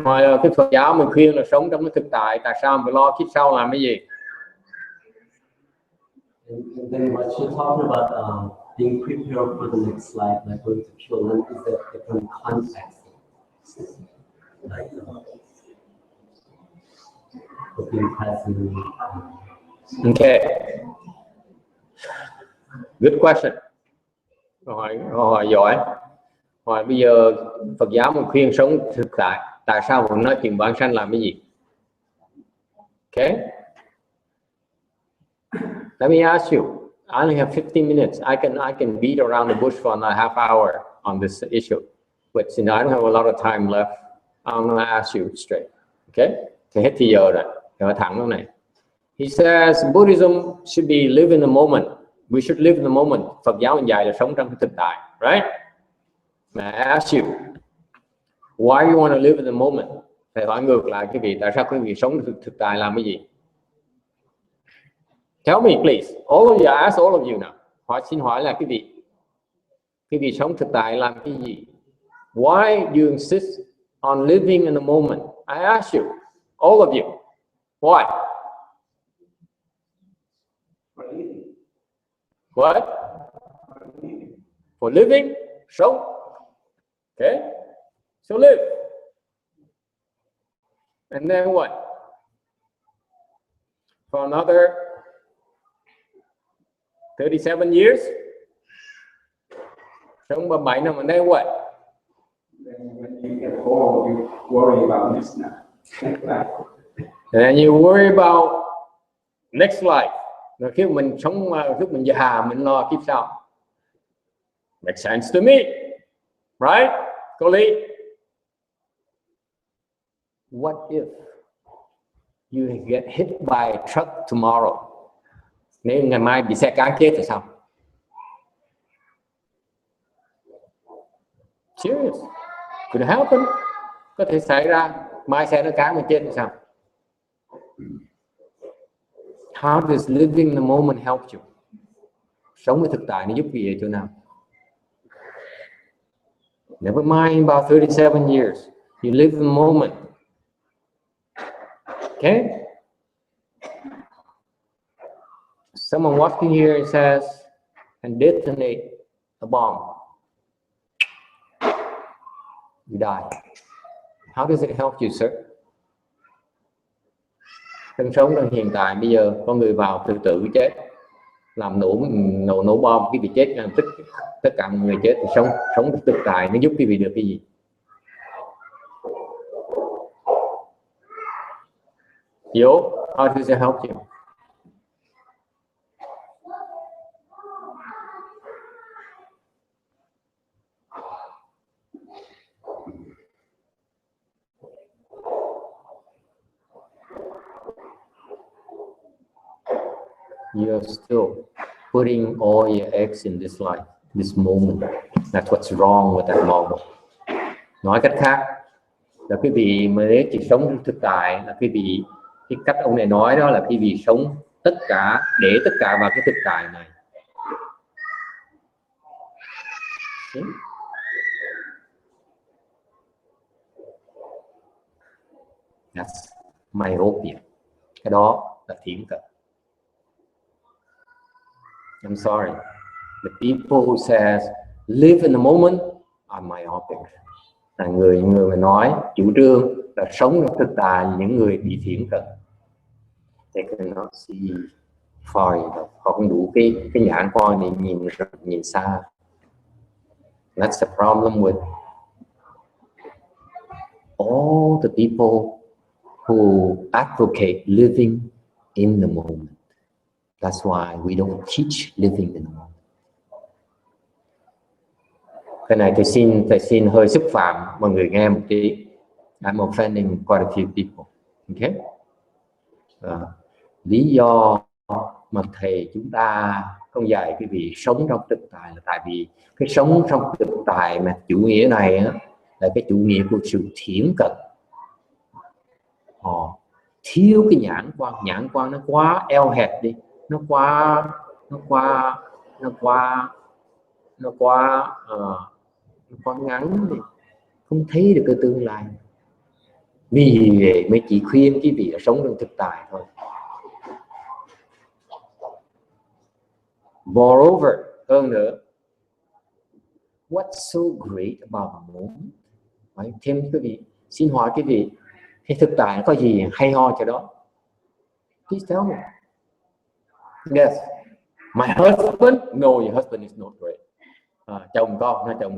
Ngoài cái Phật giáo mình khuyên là sống trong cái thực tại, tại sao mình lo kiếp sau làm cái gì? And then what you're talking about being prepared for the next life, like going to Pure Land, is that different context? Like being present. Okay. Good question. Câu hỏi giỏi. Hỏi bây giờ Phật giáo mình khuyên sống thực tại, tại sao mình nói chuyện vãng sanh làm cái gì? Okay. Let me ask you. I only have 15 minutes. I can beat around the bush for a half hour on this issue, but since I don't have a lot of time left, I'm gonna ask you straight. Okay? Thì hết thì giờ rồi. Hỏi thẳng lúc này. He says Buddhism should be live in the moment. We should live in the moment. Phật giáo mình dạy là sống trong cái thực tại, right? May I ask you, why you want to live in the moment? Thầy hỏi ngược lại quý vị, tại sao quý vị sống thực tại làm cái gì? Tell me please. All of you, I ask all of you now. Xin hỏi là quý vị sống thực tại làm cái gì? Why do you insist on living in the moment? I ask you, all of you. Why? What? For living? Sống. Okay? So live. And then what? For another 37 years? Sống 37 năm, and then what? When you get old, you worry about this now. And then you worry about next life. Rồi khi mình sống, lúc mình già mình lo kiếp sau. Makes sense to me, right? Cô Lý. What if you get hit by a truck tomorrow? Nếu ngày mai bị xe cán chết thì sao? Serious. Could happen. Có thể xảy ra. Mai xe nó cán mình chết thì sao? How does living the moment help you? Sống với thực tại nó giúp gì ở chỗ nào? Never mind about 37 years. You live the moment. Okay? Someone walking here says, and detonate a bomb. You die. How does it help you, sir? Đang sống trong hiện tại, bây giờ con người vào tự tử chết, làm nổ bom, cái bị chết, tất cả mọi người chết, thì sống thực tại nó giúp quý vị được cái gì? Yo, how does it help you? You're still putting all your eggs in this life, this moment. That's what's wrong with that moment. Nói cách khác là quý vị mới chỉ sống thực tại, là quý vị, cái cách ông này nói đó là quý vị sống tất cả, để tất cả vào cái thực tại này. That's myopia. Cái đó là thiển cận. I'm sorry. The people who says live in the moment are myopic. Là người mà nói chủ trương là sống trong thực tại, những người bị thiển cận. They cannot see far enough. Họ không đủ cái nhãn quan để nhìn xa. That's the problem with all the people who advocate living in the moment. That's why we don't teach living in the moment. Cái này thầy xin hơi xúc phạm mọi người nghe một tí. I'm offending quite a few people. Okay? Lý do mà thầy chúng ta không dạy quý vị sống trong thực tại là tại vì cái sống trong thực tại mà chủ nghĩa này á, là cái chủ nghĩa của sự thiển cận. Họ thiếu cái nhãn quan nó quá eo hẹp đi, nó quá ngắn đi, không thấy được cái tương lai. Vì vậy mới chỉ khuyên quý vị là sống trong thực tại thôi. Moreover, hơn nữa, what's so great about the moment? Đấy, thêm quý vị, xin hỏi quý vị, cái thực tại có gì hay ho cho đó? Please tell me. Yes. My husband? No, your husband is not great. Chồng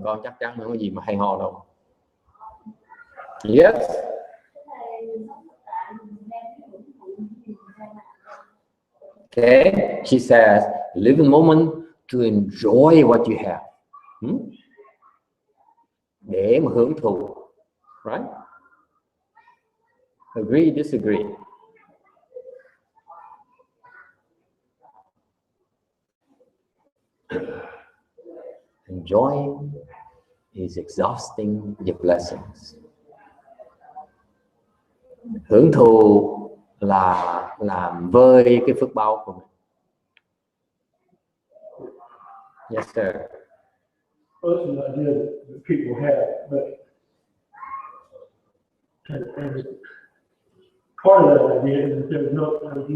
con chắc chắn không có gì mà hay ho đâu. Yes. Okay, she says, live in the moment to enjoy what you have. Để mà hưởng thụ. Right? Agree, disagree? Enjoying is exhausting your blessings. Hưởng thụ là làm vơi cái phước báo của mình. Yes, sir. Well, that's an idea that people have, but and part of that idea is that there's not going to be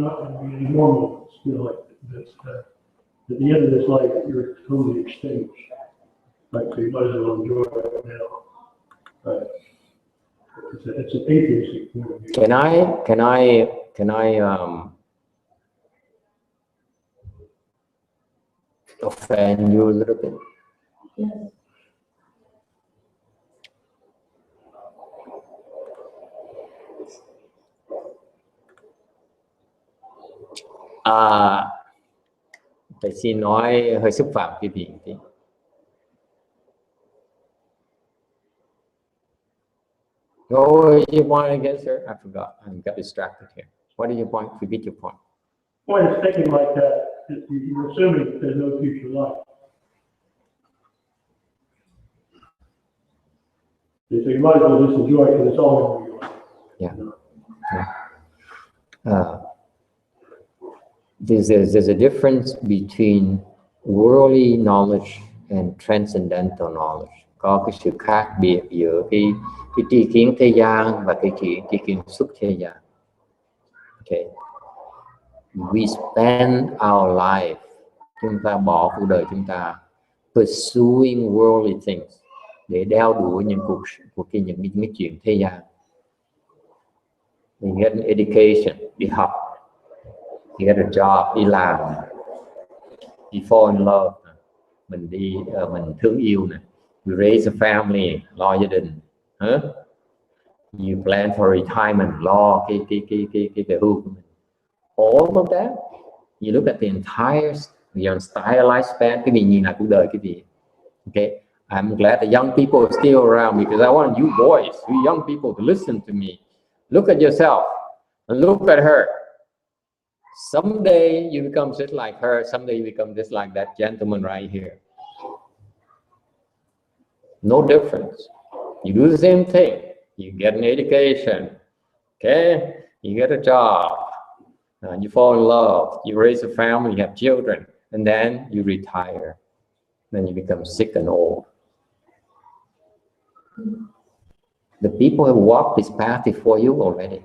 any more moments, like this. At the end of this life, you're totally extinguished. Like, so you might as well enjoy it right now. It's an atheistic point of view. Can I offend you a little bit? Yes. Thầy xin nói hơi xúc phạm quý vị một tí. Oh, you point again, sir? I forgot. I got distracted here. What is your point? Repeat your point. Point is thinking like that, you're assuming that there's no future life. So you might as well just enjoy it because it's all in your life. Yeah. There's a difference between worldly knowledge and transcendental knowledge. Có cái sự khác biệt giữa cái tri kiến thế gian và cái tri kiến xuất thế gian. Okay. We spend our life, chúng ta bỏ cuộc đời chúng ta pursuing worldly things, để đeo đuổi những cái chuyện thế gian. We get an education, đi học, you get a job, đi làm, you fall in love, mình thương yêu này, you raise a family, lo gia đình, you plan for retirement, lo cái về hưu của mình. All of that, you look at the entire lifespan, cái gì nhìn lại cuộc đời cái gì. Okay, I'm glad the young people are still around because I want you boys, you young people, to listen to me. Look at yourself and look at her. Someday you become just like her. Someday you become just like that gentleman right here. No difference. You do the same thing. You get an education. Okay? You get a job. You fall in love. You raise a family. You have children. And then you retire. Then you become sick and old. The people have walked this path before you already.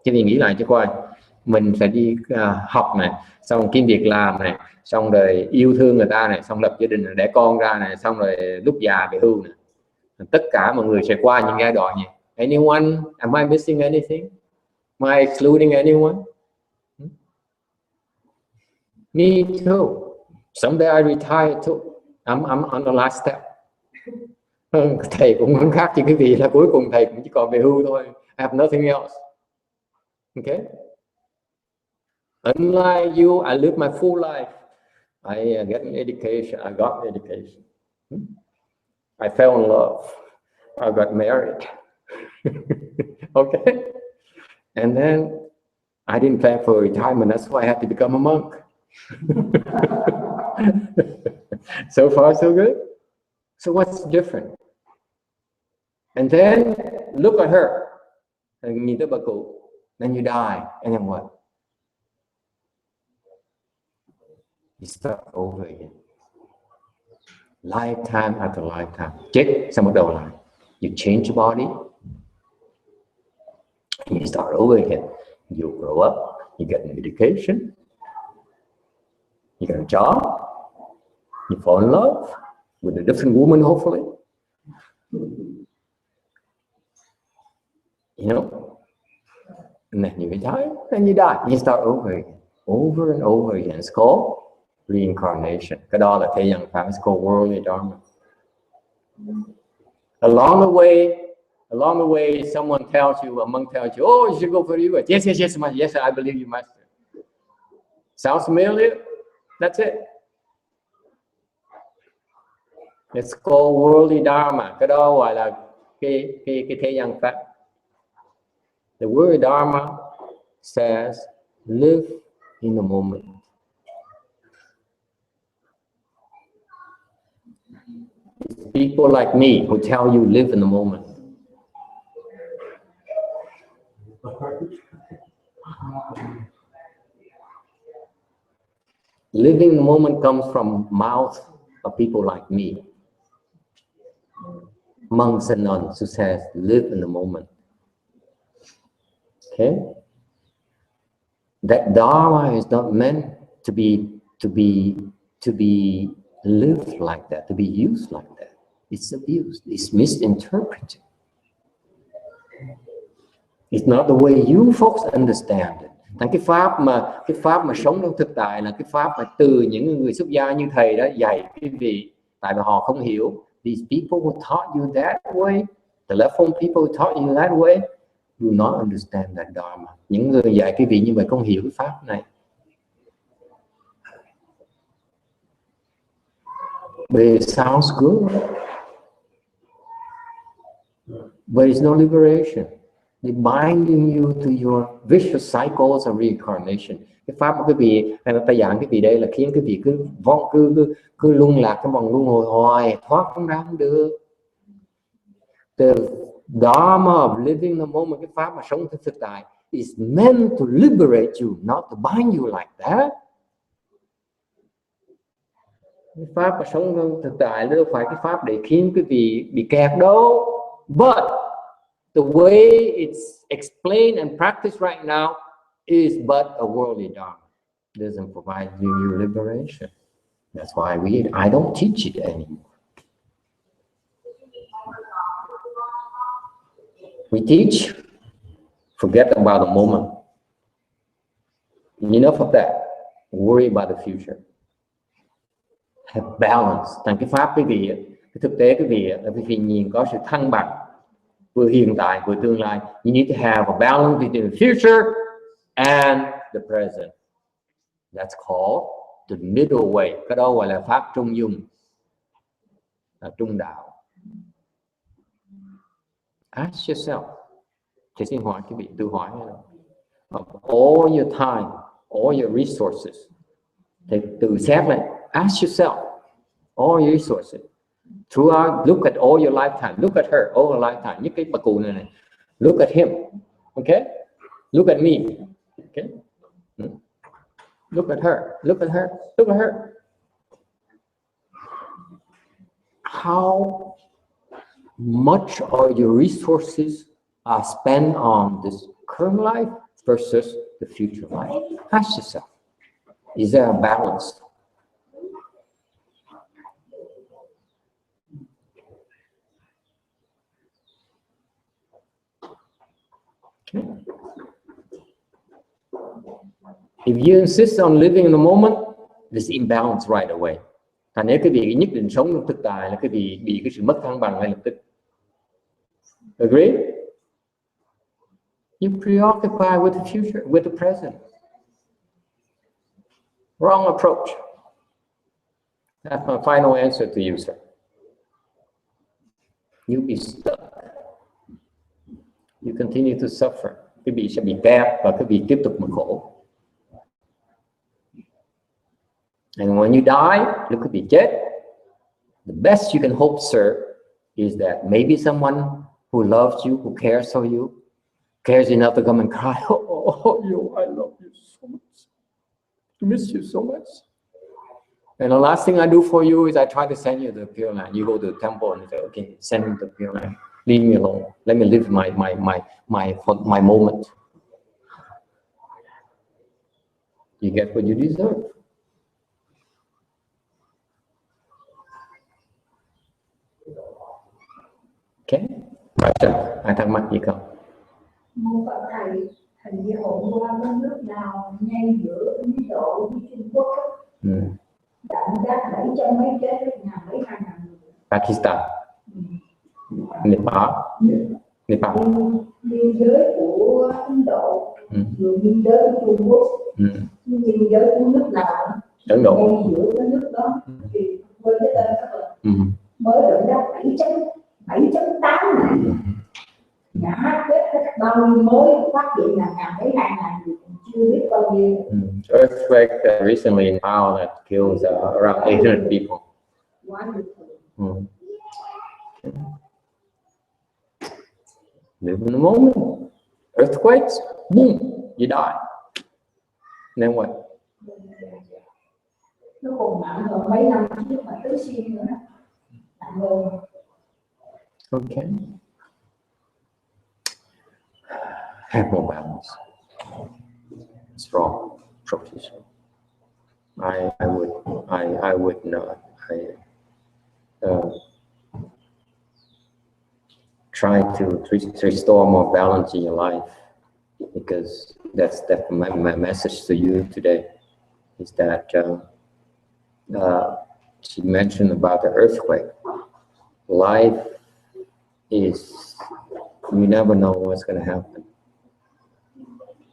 Chứ mình nghĩ lại cho coi. Mình sẽ đi học này, xong kiếm việc làm này, xong rồi yêu thương người ta này, xong lập gia đình này, đẻ con ra này, xong rồi lúc già về hưu này. Tất cả mọi người sẽ qua những giai đoạn này. Anyone? Am I missing anything? Am I excluding anyone? Me too. Someday I retire too. I'm on the last step. Thầy cũng khác chứ cái gì là cuối cùng thầy cũng chỉ còn về hưu thôi. I have nothing else. Okay? Unlike you, I live my full life. I get an education. I got an education. I fell in love. I got married. Okay? And then I didn't plan for retirement. That's why I had to become a monk. So far, so good. So what's different? And then look at her. Nhìn tới bà cụ. Then you die. And then what? You start over again. Lifetime after lifetime. Chết xong bắt đầu lại. You change your body. You start over again. You grow up. You get an education. You get a job, you fall in love with a different woman, hopefully. You know, and then you retire, and you die. You start over again, over and over again. It's called reincarnation. Cái đó là thế gian pháp. It's called worldly dharma. Along the way, someone tells you, a monk tells you, oh, you should go for the US. Yes, yes, I believe you, master. Sounds familiar? That's it. It's called worldly dharma. Cái đó gọi là cái thế gian pháp. The word dharma says, live in the moment. It's people like me who tell you live in the moment. Living in the moment comes from mouth of people like me. Monks and nuns who says, live in the moment. Okay? That dharma is not meant to be lived like that, to be used like that. It's abused, it's misinterpreted. It's not the way you folks understand it. Cái pháp mà sống trong thực tại là cái pháp mà từ những người xuất gia như thầy đó dạy quý vị, tại vì họ không hiểu. These people who taught you that way, the left home people who taught you that way, do not understand that dharma. Những người dạy quý vị như vậy không hiểu cái pháp này. But it sounds good, but it's no liberation. They're binding you to your vicious cycles of reincarnation. Cái pháp của quý vị, hay là ta giảng quý vị đây là khiến quý vị cứ lung lạc cái vòng luân hồi hoài, thoát không ra không được. The dharma of living the moment, cái pháp mà sống thực tại, is meant to liberate you, not to bind you like that. Cái pháp mà sống thực tại đâu phải cái pháp để khiến quý vị bị kẹt đâu. But the way it's explained and practiced right now is but a worldly dharma. It doesn't provide you liberation. That's why I don't teach it anymore. We teach, forget about the moment. Enough of that. Worry about the future. Have balance. Thành cái pháp quý vị, cái thực tế quý vị là quý vị nhìn có sự thăng bằng vừa hiện tại vừa tương lai. You need to have a balance between the future and the present. That's called the middle way. Cái đó gọi là pháp trung dung, là trung đạo. Ask yourself. Thì xin hỏi quý vị, tự hỏi of all your time, all your resources. Thì tự xét lại. Ask yourself, all your resources. Throughout, look at all your lifetime. Look at her, all her lifetime. Những cái bà cụ này. Look at him. Okay? Look at me. Okay? Look at her. Look at her. Look at her. How much of your resources are spent on this current life versus the future life? Ask yourself. Is there a balance? Okay. If you insist on living in the moment, there's imbalance right away. Thành nếu cái vị nhất định sống trong thực tại là cái vị bị cái sự mất thăng bằng ngay lập tức. Agree? You preoccupy with the future, with the present. Wrong approach. That's my final answer to you, sir. You'll be stuck. You continue to suffer. Cái vị sẽ bị kẹt và cái vị tiếp tục mà khổ. And when you die, look at the chết. The best you can hope, sir, is that maybe someone who loves you, who cares for you, cares enough to come and cry, oh, you, I love you so much. I miss you so much. And the last thing I do for you is I try to send you to the Pure Land. You go to the temple and you say, okay, send me to the Pure Land. Leave me alone. Let me live my moment. You get what you deserve. Ok, ai thắc mắc gì không? Mô Phật thầy, hình như hôm qua có nước nào ngay giữa Ấn Độ với Trung Quốc đạn đá 700 mấy chết, ngàn mấy ngàn người. Pakistan, Nepal, Nepal. Biên giới của Ấn Độ, rồi biên giới của Trung Quốc, biên giới của nước nào Ấn Độ. ngay giữa cái nước đó thì với cái tên đó là mới đụng ra 7.8 này. Ngã chết bao nhiêu mới phát hiện là ngàn mấy ngàn người chưa biết bao nhiêu. Earthquake recently in Nepal that kills around 800 people. Live in the moment. Earthquakes, boom, you die. Then what? Nó còn nặng hơn mấy năm trước mà tứ xuyên nữa. Nặng hơn. Okay. Have more balance. Strong proposition. I would not. Try to restore more balance in your life, because that's my message to you today. Is that she mentioned about the earthquake. Life is, you never know what's going to happen,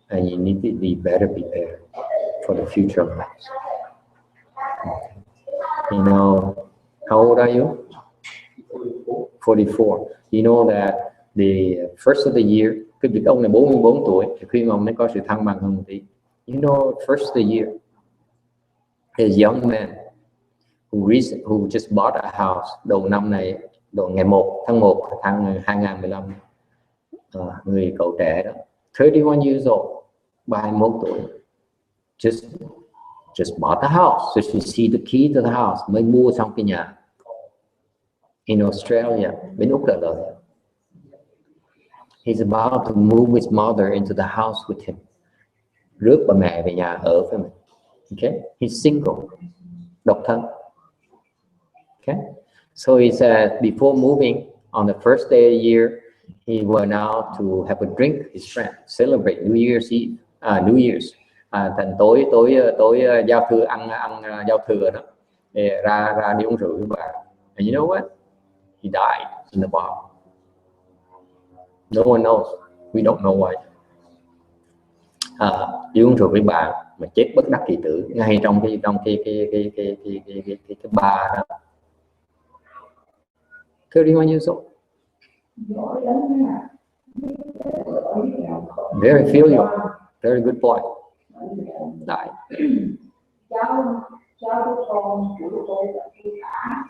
and you need to be better prepared for the future lives. You know, how old are you? 44. You know that the first of the year, cái việc ông này 44 tuổi, thì khi mà ông mới có sự thăng bằng hơn một tí. You know, first of the year, there's young man who just bought a house đầu năm này, đầu ngày 1 tháng 2015, người cậu trẻ đó, 31 years old, 31 tuổi, just bought the house, so she see the key to the house, mới mua xong cái nhà. In Australia, bên Úc là rồi. He's about to move his mother into the house with him. Rước bà mẹ về nhà ở với mình. Okay, he's single, độc thân. Okay, so he said before moving on the first day of the year, he went out to have a drink with his friend, celebrate New Year's Eve, New Year's. Thành tối giao thừa ăn giao thừa đó, ra đi uống rượu với bạn. And you know what? He died in the bar. No one knows. We don't know why. Đi uống rượu với bạn mà chết bất đắc kỳ tử ngay trong cái bar đó. 31 years old. Very filial, very good boy. Died. Cháu con của tôi là khi cả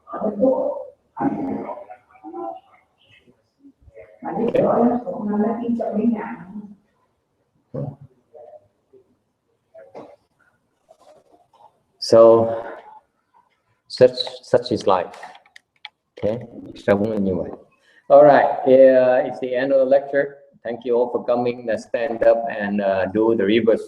ở bên Quốc. Mà đi rồi nó kiếm cho mấy ngàn. So such is life. Okay, sống là như vậy. All right, it's the end of the lecture. Thank you all for coming. Let's stand up and do the reverse.